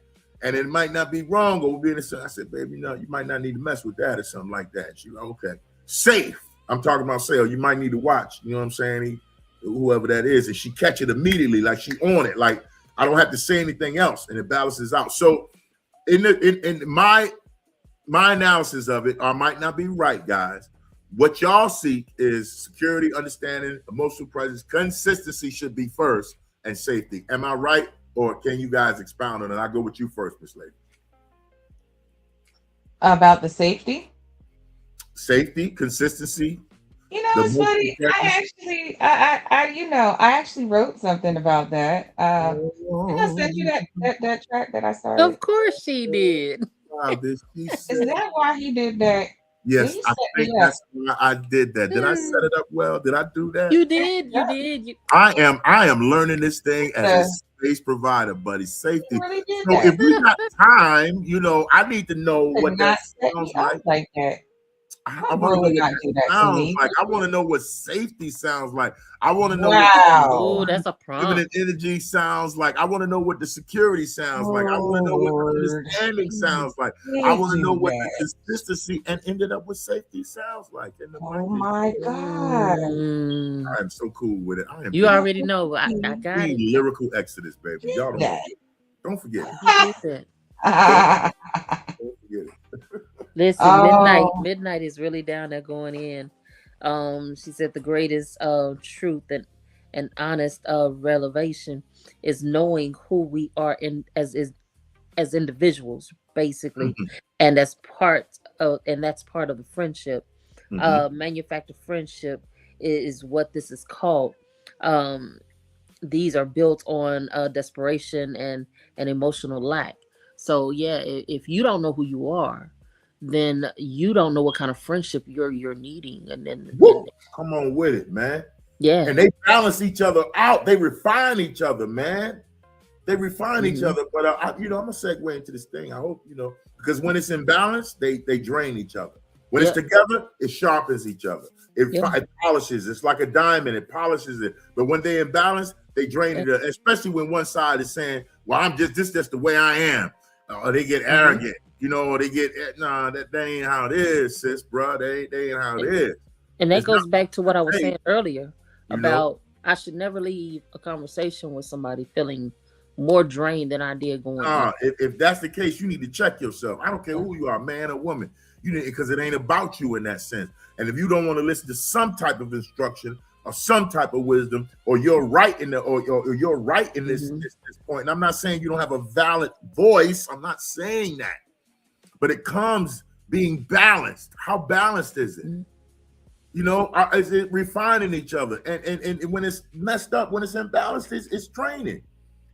Speaker 1: And it might not be wrong, or we'll be in I said, baby, you might not need to mess with that or something like that. She's like, okay. Safe. I'm talking about sale. You might need to watch, you know what I'm saying? Whoever that is. And she catch it immediately, like she on it. Like I don't have to say anything else, and it balances out. So in my analysis of it, I might not be right, guys. What y'all seek is security, understanding, emotional presence, consistency should be first, and safety. Am I right? Or can you guys expound on it? I'll go with you first, Miss Lady.
Speaker 4: About the safety.
Speaker 1: Safety, consistency,
Speaker 4: You know,
Speaker 1: the
Speaker 4: it's
Speaker 1: most
Speaker 4: funny.
Speaker 1: important.
Speaker 4: I actually wrote something about that. Did I send you
Speaker 1: Oh,
Speaker 4: that track that I started?
Speaker 3: Of course she did.
Speaker 1: wow, did she
Speaker 4: Is
Speaker 1: say?
Speaker 4: that why he did that? Yeah,
Speaker 1: Yes,
Speaker 4: he
Speaker 1: I
Speaker 4: set
Speaker 1: think
Speaker 4: me up.
Speaker 1: that's why I did that. Did I set it up well? Did I do that?
Speaker 3: You did. You
Speaker 4: Yeah,
Speaker 3: did. You
Speaker 1: I am learning this thing as a
Speaker 4: uh,
Speaker 1: space provider, buddy.
Speaker 4: he
Speaker 1: Safety.
Speaker 4: really did
Speaker 1: So
Speaker 4: that.
Speaker 1: if we got time, I need to know
Speaker 4: Did
Speaker 1: what that
Speaker 4: not set
Speaker 1: sounds
Speaker 4: me up
Speaker 1: like.
Speaker 4: like that.
Speaker 1: I
Speaker 4: My
Speaker 1: want to
Speaker 4: bro
Speaker 1: know
Speaker 4: would
Speaker 1: what
Speaker 4: not
Speaker 1: that
Speaker 4: do that to
Speaker 1: sounds
Speaker 4: me.
Speaker 1: like. I want to know what safety sounds like. I want to know what
Speaker 4: Wow.
Speaker 3: oh, that's a
Speaker 1: feminine
Speaker 3: prompt.
Speaker 1: energy sounds like. I want to know what the security sounds like. I want to know what the
Speaker 4: Lord,
Speaker 1: understanding sounds like. I
Speaker 4: did
Speaker 1: want to know
Speaker 4: do
Speaker 1: what the
Speaker 4: that?
Speaker 1: consistency and ended up with safety sounds like in the
Speaker 4: Oh
Speaker 1: mighty.
Speaker 4: my God.
Speaker 3: Mm,
Speaker 1: I am so cool with it. I am
Speaker 3: you
Speaker 1: being,
Speaker 3: already know. I
Speaker 4: He
Speaker 3: got it.
Speaker 1: lyrical exodus, baby.
Speaker 4: did
Speaker 1: Y'all don't
Speaker 4: that.
Speaker 1: forget. Don't forget it.
Speaker 3: He did that.
Speaker 1: Don't, don't forget it.
Speaker 3: Listen, midnight.
Speaker 4: Oh,
Speaker 3: Midnight is really down there going in. She said the greatest truth and honest revelation is knowing who we are in as individuals, basically,
Speaker 1: Mhm,
Speaker 3: and that's part of the friendship.
Speaker 1: mhm.
Speaker 3: Manufactured friendship is what this is called. Um, these are built on desperation and emotional lack. So yeah, if you don't know who you are, then you don't know what kind of friendship you're needing, and
Speaker 1: Woo! Come on with it, man.
Speaker 3: yeah.
Speaker 1: And they balance each other out. They refine each other, man. They refine each
Speaker 3: Hmm.
Speaker 1: other. But I'm gonna segue into this thing. I hope because when it's in balance, they drain each other. When it's
Speaker 3: Yep.
Speaker 1: together, it sharpens each other.
Speaker 3: Yeah.
Speaker 1: It polishes. It's like a diamond. It polishes it. But when they're in balance, they drain
Speaker 3: Yeah.
Speaker 1: it. Especially when one side is saying, "Well, I'm just the way I am," or they get
Speaker 3: Hmm.
Speaker 1: arrogant. Or they get nah. That ain't how it is, sis, bro. They ain't how it is.
Speaker 3: And that
Speaker 1: It's not
Speaker 3: goes back to what I was
Speaker 1: hey,
Speaker 3: saying earlier
Speaker 1: you know.
Speaker 3: about I should never leave a conversation with somebody feeling more drained than I did going in.
Speaker 1: If that's the case, you need to check yourself. I don't care
Speaker 3: Yeah.
Speaker 1: who you are, man or woman. You need because it ain't about you in that sense. And if you don't want to listen to some type of instruction or some type of wisdom, or you're right in or you're right in
Speaker 3: Hmm.
Speaker 1: this point. And I'm not saying you don't have a valid voice. I'm not saying that, but it comes being balanced. How balanced is it?
Speaker 3: Hmm.
Speaker 1: Is it refining each other? And when it's messed up, when it's imbalanced, it's training.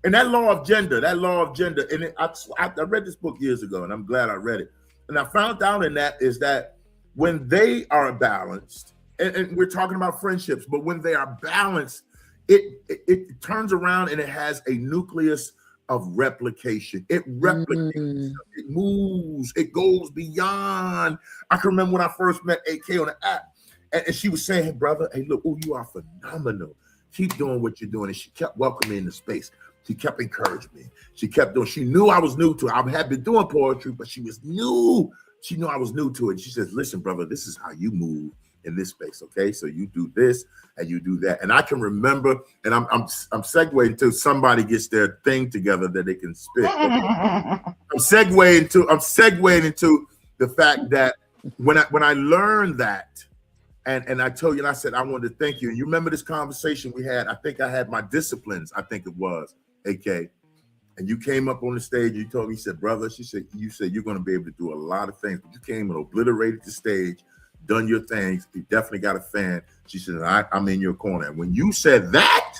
Speaker 1: And that law of gender, and I read this book years ago, and I'm glad I read it. And I found out in that is that when they are balanced, and we're talking about friendships, but when they are balanced, it turns around and it has a nucleus of replication. It replicates,
Speaker 3: Mm.
Speaker 1: it moves, it goes beyond. I can remember when I first met AK on the app, and she was saying, "Hey, brother, hey, look, you are phenomenal. Keep doing what you're doing." And she kept welcoming me into space. She kept encouraging me. She kept doing. She knew I was new to it. I had been doing poetry, but she was new. She knew I was new to it. She says, "Listen, brother, this is how you move in this space. Okay, so you do this and you do that." And I can remember, and I'm segueing until somebody gets their thing together that they can spit. Okay? I'm segueing into the fact that when I learned that. And I told you, and I said, I wanted to thank you. And you remember this conversation we had? I think I had my disciplines, I think it was, AK. And you came up on the stage, and you told me, you said, brother, you said you're going to be able to do a lot of things, but you came and obliterated the stage, done your things. You definitely got a fan. She said, I'm in your corner. And when you said that,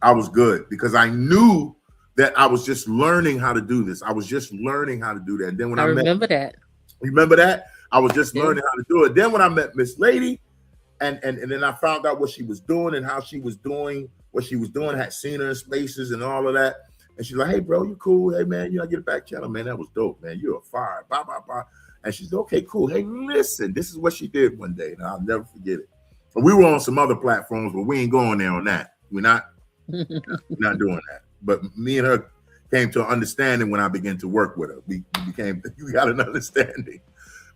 Speaker 1: I was good because I knew that I was just learning how to do this. I was just learning how to do that. And then when
Speaker 3: I
Speaker 1: I met,
Speaker 3: remember that.
Speaker 1: remember that? I was just
Speaker 3: Yeah.
Speaker 1: learning how to do it. Then when I met Miss Lady, and then I found out what she was doing and how she was doing what she was doing, had seen her in spaces and all of that. And she's like, "Hey, bro, you cool? Hey, man, I get a back channel, man. That was dope, man. You're a fire. Blah, blah, blah." And she's okay, cool. Hey, listen, this is what she did one day, and I'll never forget it. And we were on some other platforms, but we ain't going there on that. We're not doing that. But me and her came to an understanding when I began to work with her. We got an understanding.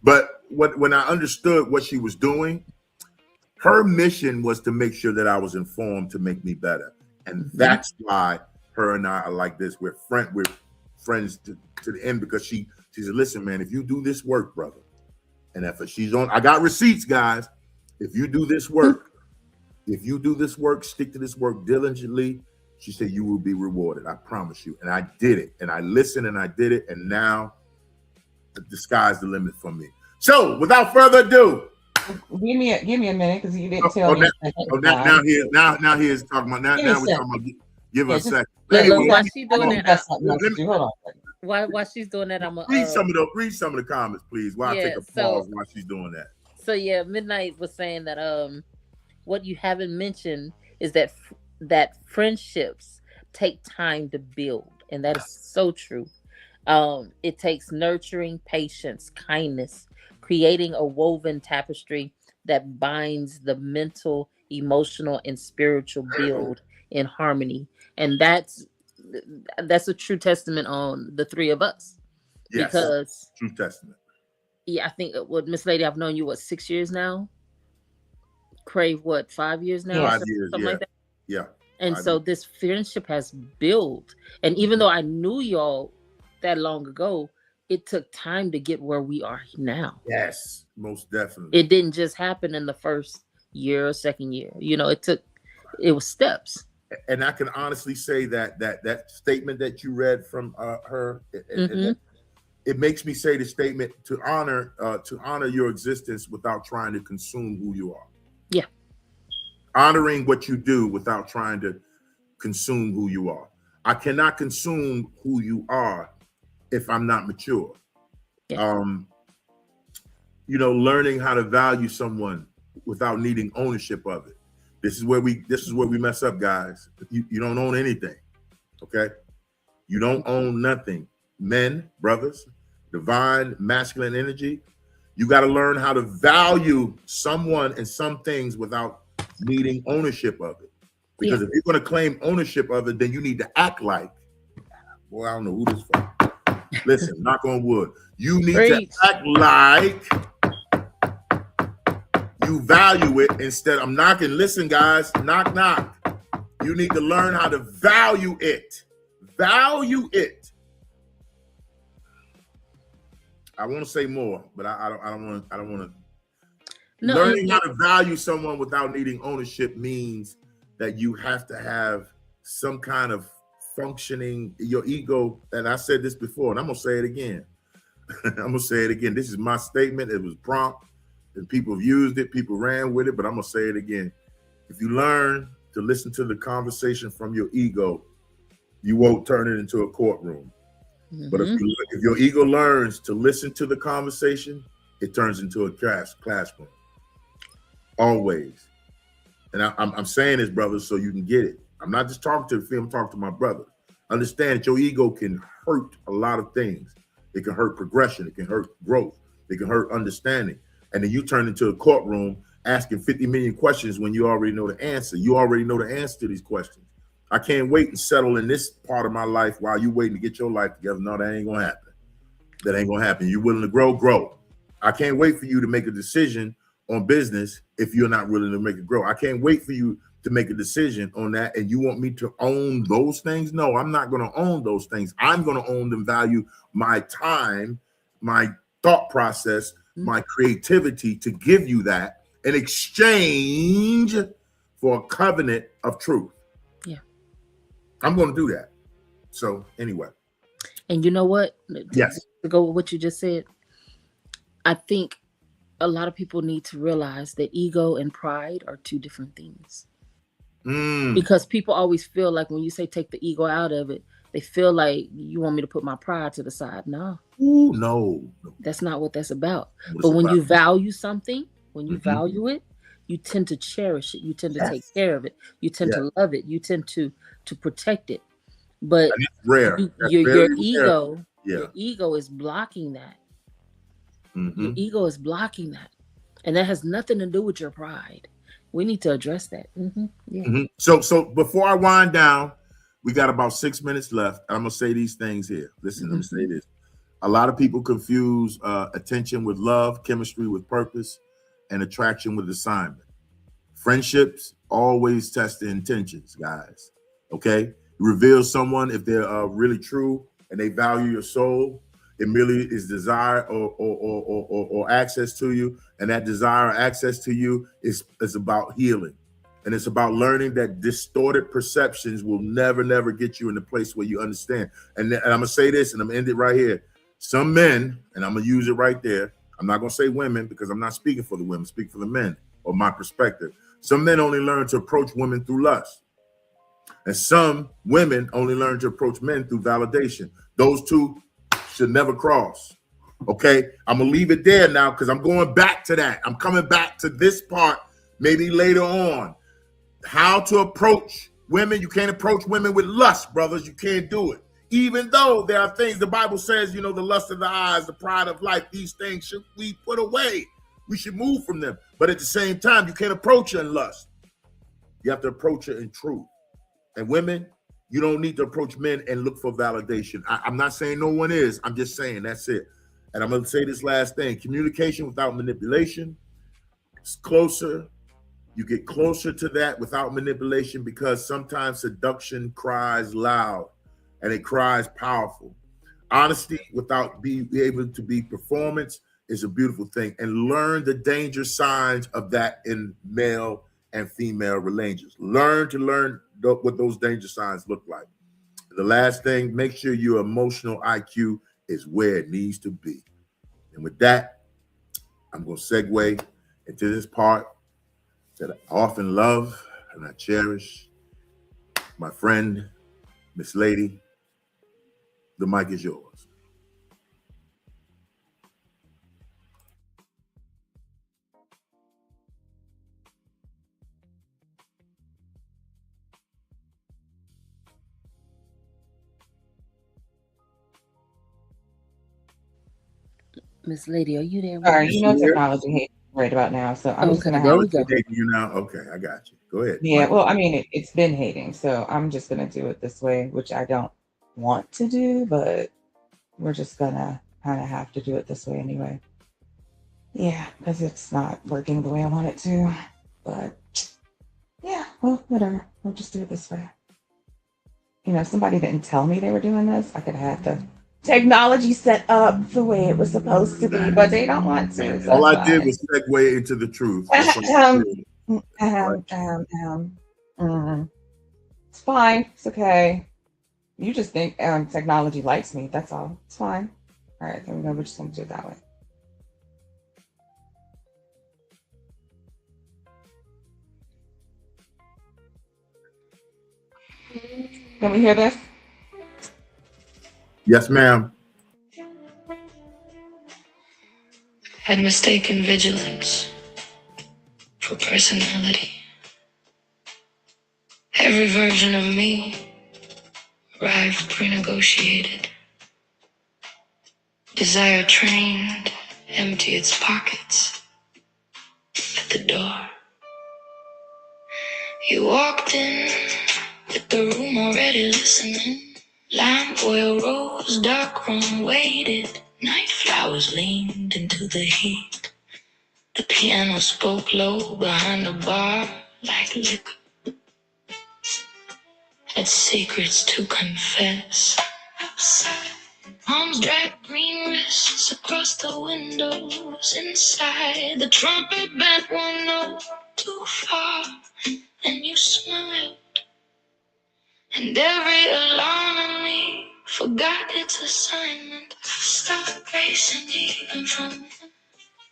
Speaker 1: But when I understood what she was doing, her mission was to make sure that I was informed to make me better. And that's why her and I are like this. We're friends to the end because she said, "Listen, man, if you do this work, brother, and if she's on, I got receipts, guys. If you do this work, stick to this work diligently," she said, "you will be rewarded. I promise you." And I did it. And I listened and I did it. And now the sky's the limit for me. So without further ado,
Speaker 4: give me a minute because you didn't tell me.
Speaker 1: Now here's talking about now we're talking about give her a second.
Speaker 3: Look, while she's doing that,
Speaker 4: Hold on.
Speaker 3: while she's doing that, I'm gonna
Speaker 1: read some of the comments, please. While I take a pause while she's doing that.
Speaker 3: So yeah, Midnight was saying that what you haven't mentioned is that friendships take time to build, and that is so true. It takes nurturing, patience, kindness, creating a woven tapestry that binds the mental, emotional, and spiritual build in harmony. And that's a true testament on the three of us.
Speaker 1: Yes,
Speaker 3: because
Speaker 1: true testament.
Speaker 3: Yeah, I think Miss Lady, I've known you 6 years now. Crave 5 years now?
Speaker 1: 5 years,
Speaker 3: something like that.
Speaker 1: Yeah.
Speaker 3: And so this friendship has built. And even though I knew y'all that long ago, it took time to get where we are now.
Speaker 1: Yes, most definitely.
Speaker 3: It didn't just happen in the first year or second year. It was steps.
Speaker 1: And I can honestly say that statement that you read from her, it makes me say the statement to honor your existence without trying to consume who you are.
Speaker 3: Yeah.
Speaker 1: Honoring what you do without trying to consume who you are. I cannot consume who you are if I'm not mature.
Speaker 3: Yeah.
Speaker 1: Learning how to value someone without needing ownership of it. This is where we mess up, guys. You don't own anything. Okay? You don't own nothing. Men, brothers, divine masculine energy. You got to learn how to value someone and some things without needing ownership of it. Because if you're going to claim ownership of it, then you need to act like, boy, I don't know who this for. Listen, knock on wood. You need to act like you value it instead. I'm knocking. Listen, guys, knock, knock. You need to learn how to value it. Value it. I want to say more, but I don't want to. No, learning how to value someone without needing ownership means that you have to have some kind of functioning, your ego. And I said this before, and I'm going to say it again. This is my statement. It was prompt, and people have used it. People ran with it, but I'm going to say it again. If you learn to listen to the conversation from your ego, you won't turn it into a courtroom. Mm-hmm. But if your ego learns to listen to the conversation, it turns into a classroom. Always. And I'm saying this, brothers, so you can get it. I'm not just talking to the film, I'm talking to my brother. Understand that your ego can hurt a lot of things. It can hurt progression. It can hurt growth. It can hurt understanding. And then you turn into a courtroom asking 50 million questions when you already know the answer. You already know the answer to these questions. I can't wait and settle in this part of my life while you waiting to get your life together. No, that ain't going to happen. That ain't going to happen. You're willing to grow, grow. I can't wait for you to make a decision on business if you're not willing to make it grow. I can't wait for you to make a decision on that, and you want me to own those things? No, I'm not going to own those things. I'm going to own and value my time, my thought process, my creativity to give you that in exchange for a covenant of truth. Yeah. I'm going to do that. So anyway.
Speaker 3: And you know what?
Speaker 1: Yes.
Speaker 3: To go with what you just said, I think a lot of people need to realize that ego and pride are two different things. Because people always feel like when you say take the ego out of it, they feel like you want me to put my pride to the side. No.
Speaker 1: Ooh, no.
Speaker 3: That's not what that's about. But when you value something, when you value it, you tend to cherish it. You tend to take care of it. You tend to love it. You tend to protect it. But
Speaker 1: rare.
Speaker 3: Your ego is blocking that. Your ego is blocking that. And that has nothing to do with your pride. We need to address that.
Speaker 1: So before I wind down, we got about 6 minutes left. I'm going to say these things here. Listen, let me say this. A lot of people confuse attention with love, chemistry with purpose, and attraction with assignment. Friendships always test the intentions, guys. Okay? Reveal someone if they're really true and they value your soul. It merely is desire or access to you. And that desire or access to you is about healing. And it's about learning that distorted perceptions will never get you in the place where you understand. And I'm going to say this, and I'm going to end it right here. Some men, and I'm gonna use it right there. I'm not gonna say women because I'm not speaking for the women, I'm speaking for the men or my perspective. Some men only learn to approach women through lust. And some women only learn to approach men through validation. Those two should never cross. Okay, I'm gonna leave it there now because I'm going back to that. I'm coming back to this part maybe later on. How to approach women. You can't approach women with lust, brothers. You can't do it. Even though there are things the Bible says, the lust of the eyes, the pride of life, these things should we put away. We should move from them. But at the same time, you can't approach her in lust. You have to approach her in truth. And women, you don't need to approach men and look for validation. I'm not saying no one is. I'm just saying that's it. And I'm going to say this last thing. Communication without manipulation is closer. You get closer to that without manipulation because sometimes seduction cries loud and it cries powerful. Honesty without being able to be performance is a beautiful thing. And learn the danger signs of that in male and female relations. Learn what those danger signs look like. The last thing, make sure your emotional IQ is where it needs to be. And with that, I'm going to segue into this part that I often love and I cherish. My friend, Miss Lady, the mic is yours.
Speaker 3: Miss Lady, are you there?
Speaker 4: All right, technology hate right about now, so I'm just
Speaker 3: Okay,
Speaker 4: gonna
Speaker 3: there
Speaker 4: have.
Speaker 3: we go.
Speaker 1: You now? Okay, I got you. Go ahead.
Speaker 4: Yeah, well, I mean, it's been hating, so I'm just gonna do it this way, which I don't want to do, but we're just gonna kind of have to do it this way anyway. Yeah, because it's not working the way I want it to. But yeah, well, whatever. We'll just do it this way. If somebody didn't tell me they were doing this, I could have had the technology set up the way it was supposed to be, but they don't want to. So
Speaker 1: all I did was segue into the truth.
Speaker 4: It's fine. It's okay. You just think technology likes me. That's all. It's fine. All right, there we go. We're just going to do it that way. Can we hear this?
Speaker 1: Yes, ma'am.
Speaker 5: Had mistaken vigilance for personality. Every version of me arrived pre-negotiated. Desire trained, empty its pockets at the door. You walked in with the room already listening. Lamp oil rose, dark room waited. Night flowers leaned into the heat. The piano spoke low behind the bar like liquor. Had secrets to confess. Outside, palms dragged green wrists across the windows. Inside, the trumpet bent one note too far, and you smiled. And every alarm in me forgot its assignment. Stopped racing even from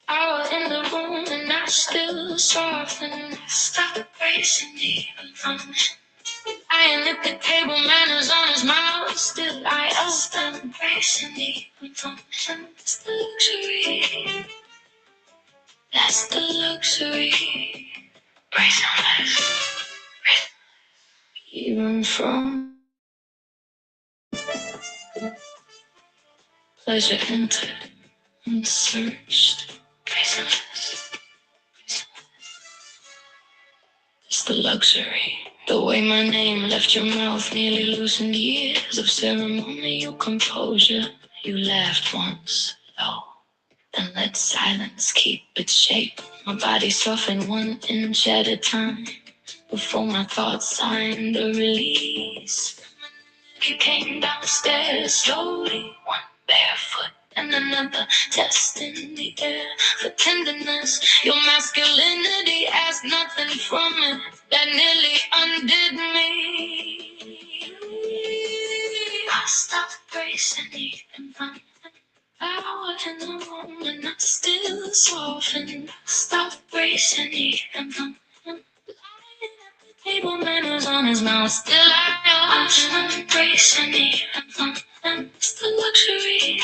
Speaker 5: hour in the room, and I still soften. Stopped racing even from I looked at table manners on his mouth. Still I stopped racing even from that's the luxury. That's the luxury. Racing less. Even from pleasure entered and searched. Prisonless. It's the luxury. The way my name left your mouth nearly loosened years of ceremonial composure. You laughed once, low, then let silence keep its shape. My body softened 1 inch at a time before my thoughts signed a release. You came downstairs slowly, one barefoot and another testing the air for tenderness. Your masculinity asked nothing from it that nearly undid me. I stopped bracing even from out in the room and I still soften. Stop racing, even from him. Lying at the table, manners on his mouth. Still I often racing, even from him. It's the luxury.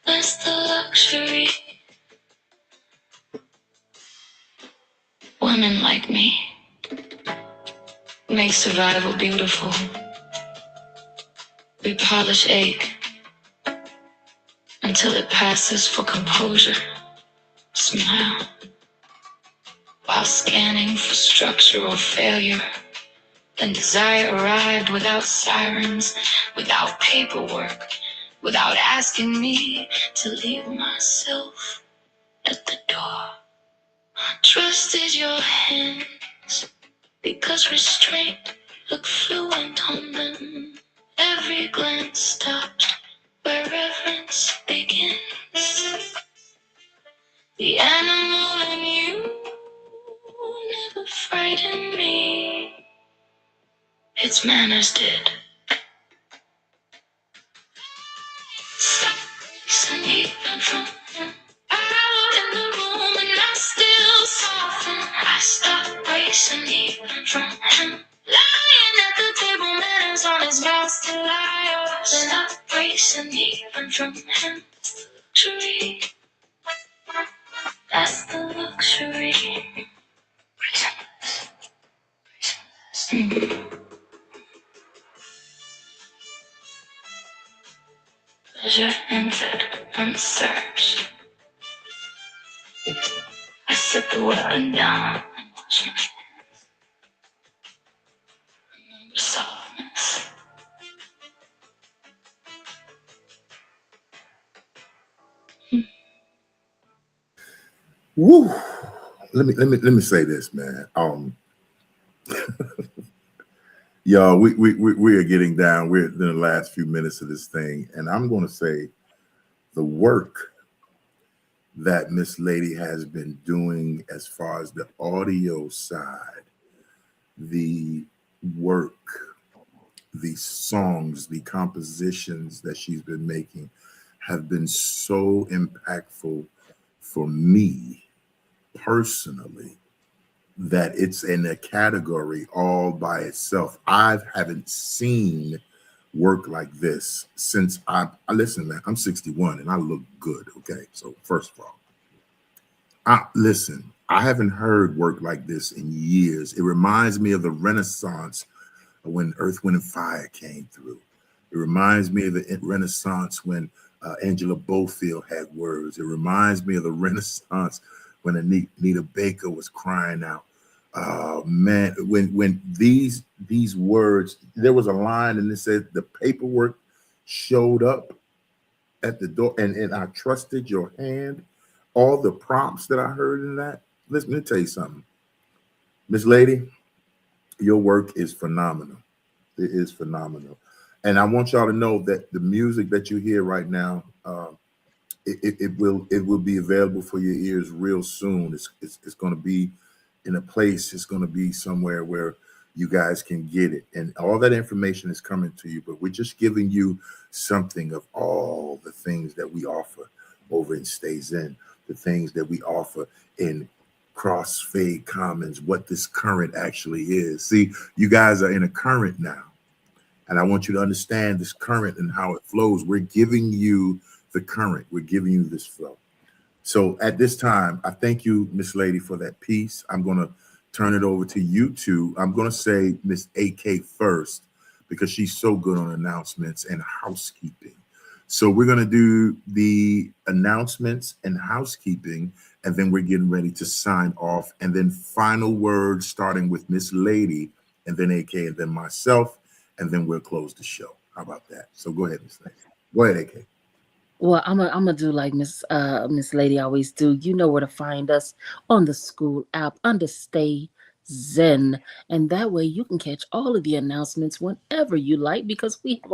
Speaker 5: That's the luxury. Women like me make survival beautiful. We polish ache until it passes for composure. Smile while scanning for structural failure. Then desire arrived without sirens, without paperwork, without asking me to leave myself at the door. I trusted your hands because restraint looked fluent on them. Every glance stopped where reverence begins. The animal in you never frightened me. Its manners did. Stop racing even from him. Out in the room and I still soften. I stop racing even from him. Lying at the table, manners on his mouth, still I stop racing even from him. Luxury. That's the luxury. Reasonless. Reasonless. Pleasure entered unsearched. I set the weapon down and wash my hands. Remember softness.
Speaker 1: Woo! Let me say this, man. Y'all, we are getting down. We're in the last few minutes of this thing, and I'm going to say the work that Miss Lady has been doing as far as the audio side, the work, the songs, the compositions that she's been making have been so impactful for me personally that it's in a category all by itself. I haven't seen work like this since I listen, man, I'm 61 and I look good. Okay. So first of all, I haven't heard work like this in years. It reminds me of the Renaissance when Earth, Wind, and Fire came through. It reminds me of the Renaissance when Angela Bofield had words. It reminds me of the Renaissance when Anita Baker was crying out. Man, when these words, there was a line and it said the paperwork showed up at the door and I trusted your hand. All the prompts that I heard in that. Listen, let me tell you something. Miss Lady, your work is phenomenal. It is phenomenal. And I want y'all to know that the music that you hear right now, it will be available for your ears real soon. It's going to be in a place. It's going to be somewhere where you guys can get it. And all that information is coming to you. But we're just giving you something of all the things that we offer over in Stays In, the things that we offer in Crossfade Commons, what this current actually is. See, you guys are in a current now. And I want you to understand this current and how it flows. We're giving you the current. We're giving you this flow. So at this time, I thank you, Miss Lady, for that piece. I'm going to turn it over to you two. I'm going to say Miss AK first because she's so good on announcements and housekeeping. So we're going to do the announcements and housekeeping, and then we're getting ready to sign off. And then final words starting with Miss Lady, and then AK, and then myself, and then we'll close the show. How about that? So go ahead, Miss Lady. Go ahead, AK.
Speaker 3: Well, I'm gonna do like Miss Lady always do. You know where to find us on the school app under Stay Zen, and that way you can catch all of the announcements whenever you like because we have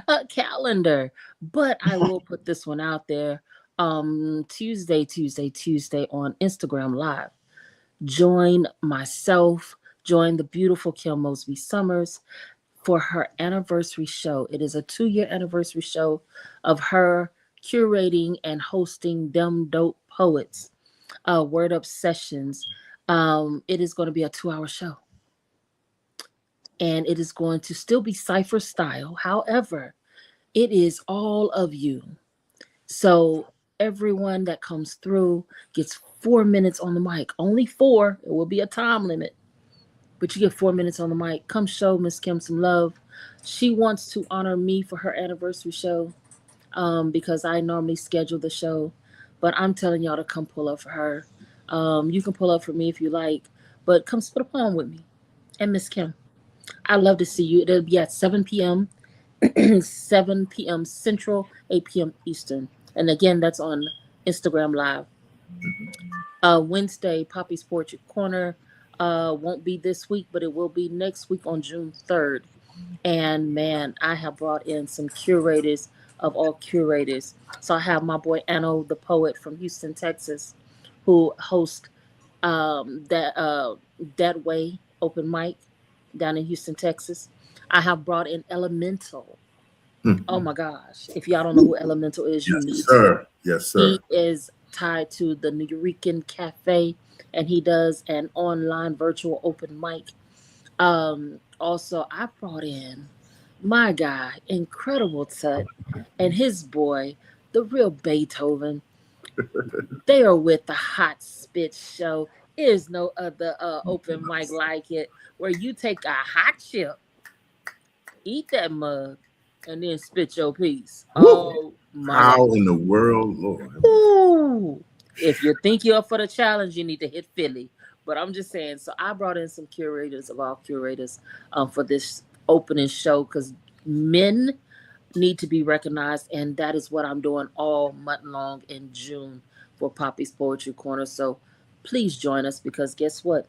Speaker 3: a calendar. But I will put this one out there. Tuesday on Instagram Live. Join myself. Join the beautiful Kim Mosby Summers for her anniversary show. It is a 2-year anniversary show of her curating and hosting them dope poets, word up sessions. It is going to be a 2-hour show, and it is going to still be cipher style. However, it is all of you. So everyone that comes through gets 4 minutes on the mic. Only four. It will be a time limit, but you get 4 minutes on the mic. Come show Miss Kim some love. She wants to honor me for her anniversary show, because I normally schedule the show, but I'm telling y'all to come pull up for her. You can pull up for me if you like, but come spit a poem with me and Miss Kim. I'd love to see you. It'll be at 7 p.m. 7 p.m. Central, 8 p.m. Eastern. And again, that's on Instagram Live. Wednesday, Poppy's Poetry Corner won't be this week, but it will be next week on June 3rd. And man, I have brought in some curators of all curators. So I have my boy Anno, the poet from Houston, Texas, who hosts that way open mic down in Houston, Texas. I have brought in Elemental. Oh my gosh. If y'all don't know who Elemental is, you need
Speaker 1: to. Yes, sir.
Speaker 3: He is tied to the Nuyorican Cafe, and he does an online virtual open mic. Also, I brought in my guy, Incredible Tut, and his boy, the real Beethoven. They are with the Hot Spit Show. There's no other open mic like it, where you take a hot chip, eat that mug, and then spit your piece. Oh my
Speaker 1: How
Speaker 3: God.
Speaker 1: in the world, Lord?
Speaker 3: Ooh. If you think you're up for the challenge, you need to hit Philly. But I'm just saying, so I brought in some curators of all curators for this opening show, because men need to be recognized, and that is what I'm doing all month long in June for Poppy's Poetry Corner. So please join us, because guess what?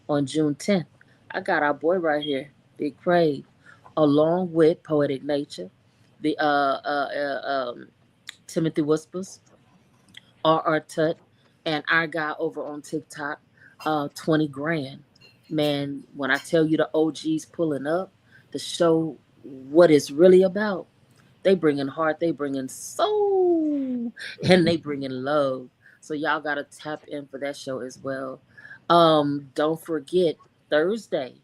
Speaker 3: On June 10th, I got our boy right here, Big Crave, along with Poetic Nature, the Timothy Whispers, R.R. Tut, and our guy over on TikTok, 20 grand. Man, when I tell you the OGs pulling up to show what it's really about, they bring in heart, they bring in soul, and they bring in love. So y'all got to tap in for that show as well. Don't forget, Thursday,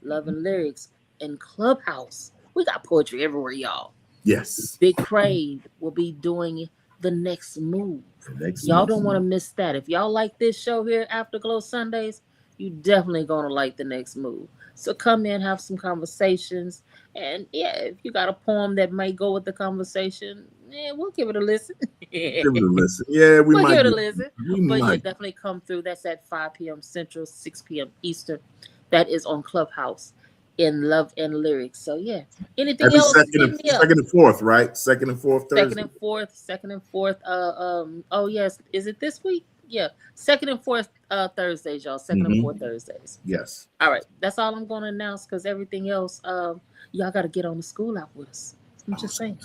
Speaker 3: Love and Lyrics in Clubhouse. We got poetry everywhere, y'all.
Speaker 1: Yes.
Speaker 3: Big Crave will be doing the next move. Y'all don't want to miss that. If y'all like this show here, Afterglow Sundays, you definitely gonna like the next move. So come in, have some conversations, and yeah, if you got a poem that might go with the conversation, yeah, we'll give it a listen.
Speaker 1: Give it a listen. Yeah, we might
Speaker 3: give it a listen. But
Speaker 1: might.
Speaker 3: Yeah, definitely come through. That's at 5 p.m. Central, 6 p.m. Eastern. That is on Clubhouse in Love and Lyrics. So yeah, anything
Speaker 1: Every
Speaker 3: else?
Speaker 1: second and fourth, right? Second and fourth Thursday.
Speaker 3: Second and fourth. Oh yes, is it this week? Yeah, second and fourth Thursdays, y'all. Second and fourth Thursdays.
Speaker 1: Yes.
Speaker 3: All right, that's all I'm going to announce, because everything else, y'all got to get on the school app with us. I'm just saying.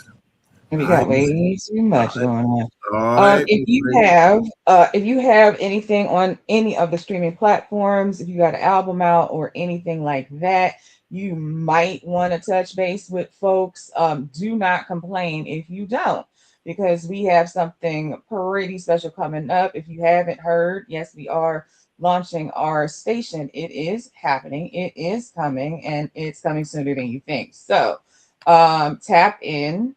Speaker 4: We got way too much going on.
Speaker 1: Right.
Speaker 4: If you have anything on any of the streaming platforms, if you got an album out or anything like that, you might want to touch base with folks. Do not complain if you don't, because we have something pretty special coming up. If you haven't heard, yes, we are launching our station. It is happening. It is coming, and it's coming sooner than you think. So tap in.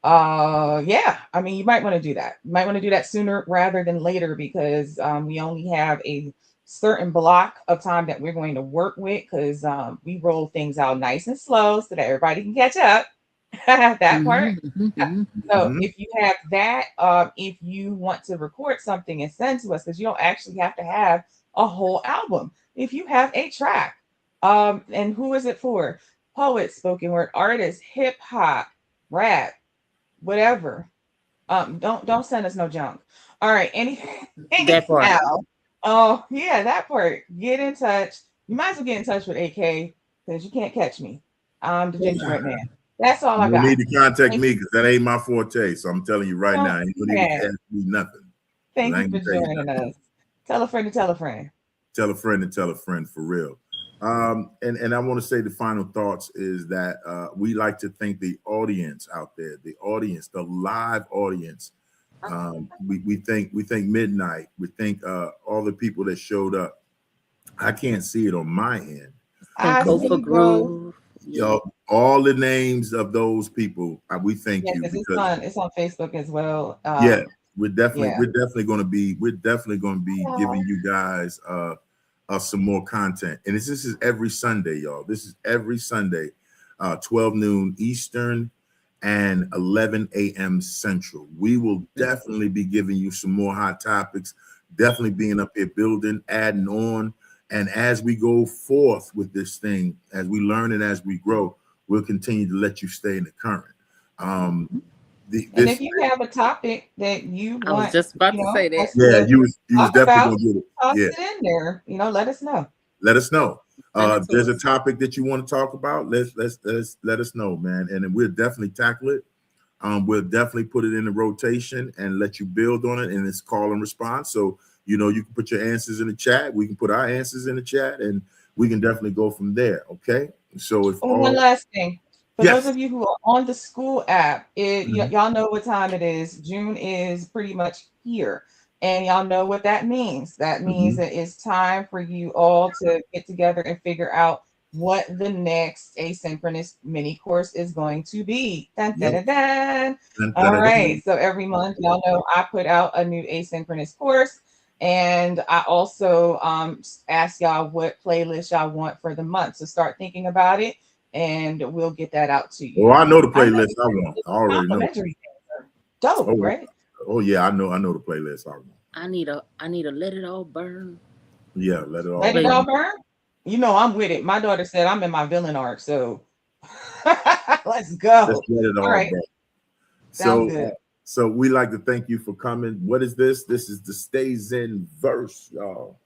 Speaker 4: Yeah, I mean, you might want to do that. You might want to do that sooner rather than later, because we only have a certain block of time that we're going to work with, because we roll things out nice and slow so that everybody can catch up. That part. So if you have that, if you want to record something and send to us, because you don't actually have to have a whole album. If you have a track, and who is it for? Poets, spoken word artists, hip hop, rap, whatever. Don't send us no junk. All right,
Speaker 3: that part.
Speaker 4: Now, oh yeah, that part. Get in touch. You might as well get in touch with AK, because you can't catch me. I'm the gingerbread man. That's all I got.
Speaker 1: You need to contact me, because that ain't my forte. So I'm telling you right now, you don't need to ask me nothing.
Speaker 4: Thank you for joining us. Tell a friend to tell a friend.
Speaker 1: Tell a friend to tell a friend, for real. And I want to say the final thoughts is that we like to thank the audience out there, the audience, the live audience. We thank Midnight. We thank all the people that showed up. I can't see it on my end.
Speaker 4: I
Speaker 3: Go
Speaker 4: see
Speaker 3: for
Speaker 4: you, bro.
Speaker 3: Groove.
Speaker 1: Yo, all the names of those people, we thank
Speaker 4: Yeah,
Speaker 1: you
Speaker 4: because
Speaker 1: because
Speaker 4: it's on Facebook as well.
Speaker 1: yeah, we're definitely
Speaker 4: Yeah.
Speaker 1: going to be giving you guys some more content. And this is every Sunday, y'all. This is every Sunday, 12 noon Eastern and 11 a.m. Central. We will definitely be giving you some more hot topics, definitely being up here building, adding on. And as we go forth with this thing, as we learn and as we grow, we'll continue to let you stay in the current.
Speaker 4: And if you have a topic that you
Speaker 3: I was
Speaker 4: want,
Speaker 3: just about to say that.
Speaker 4: us
Speaker 1: yeah,
Speaker 4: to
Speaker 1: you was
Speaker 4: talk
Speaker 1: definitely
Speaker 4: about,
Speaker 1: gonna get it.
Speaker 4: toss
Speaker 1: Yeah,
Speaker 4: it in there. Let us know.
Speaker 1: let us know.
Speaker 3: Send it
Speaker 1: If
Speaker 3: to
Speaker 1: there's a
Speaker 3: us.
Speaker 1: topic that you want to talk about, let us know, man, and then we'll definitely tackle it. We'll definitely put it in the rotation and let you build on it, and it's call and response. So you can put your answers in the chat. We can put our answers in the chat, and we can definitely go from there. Okay. So if
Speaker 4: One last thing. For those
Speaker 1: yes,
Speaker 4: of you who are on the school app,
Speaker 1: Mhm.
Speaker 4: y'all know what time it is. June is pretty much here. And y'all know what that means. That means
Speaker 1: Mhm.
Speaker 4: that it's time for you all to get together and figure out what the next asynchronous mini course is going to be. Dun, dun,
Speaker 1: Yep.
Speaker 4: dun, dun.
Speaker 1: Dun, dun,
Speaker 4: All
Speaker 1: dun, dun.
Speaker 4: right. So every month, y'all know I put out a new asynchronous course. And I also ask y'all what playlist y'all want for the month. So start thinking about it and we'll get that out to
Speaker 1: Oh,
Speaker 4: you.
Speaker 1: I know the
Speaker 4: I know
Speaker 1: playlist I want. I already know.
Speaker 4: complimentary things are dope,
Speaker 1: Oh,
Speaker 4: right?
Speaker 1: oh yeah, I know the playlist I want.
Speaker 3: I need a Let It All Burn.
Speaker 1: Yeah, let it all
Speaker 4: Let it
Speaker 3: But
Speaker 4: all
Speaker 1: burn.
Speaker 4: burn. I'm with it. My daughter said I'm in my villain arc. So let's
Speaker 1: Let's
Speaker 4: go.
Speaker 1: let it
Speaker 4: All
Speaker 1: all
Speaker 4: right.
Speaker 1: burn.
Speaker 4: Sounds
Speaker 1: So,
Speaker 4: good.
Speaker 1: so we like to thank you for coming. What is this? This is the Stays In verse, y'all.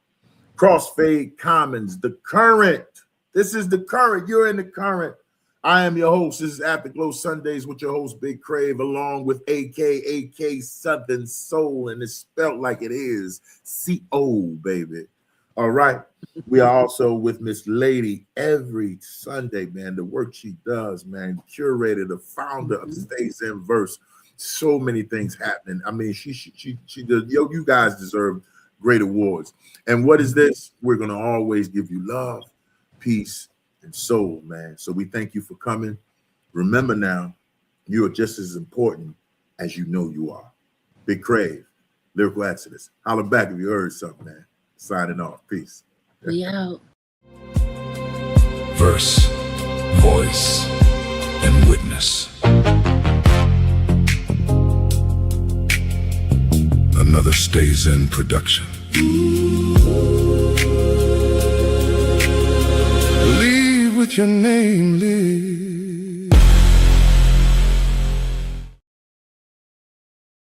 Speaker 1: Crossfade Commons, the current. This is the current. You're in the current. I am your host. This is Afterglow Sundays with your host, Big Crave, along with AK Southern Soul, and it's spelled like it is. CO, baby. All right. We are also with Miss Lady every Sunday, man. The work she does, man. Curator, the founder of Stays In Verse. So many things happening. I mean, she does. Yo, you guys deserve great awards. And what is this? We're gonna always give you love, peace, and soul, man. So we thank you for coming. Remember now, you are just as important as you know you are. Big Crave, Lyrical Exodus. Holler back if you heard something, man. Signing off. Peace.
Speaker 3: we out.
Speaker 2: Verse, voice, and witness. Another Stays In production. Leave with your name, live.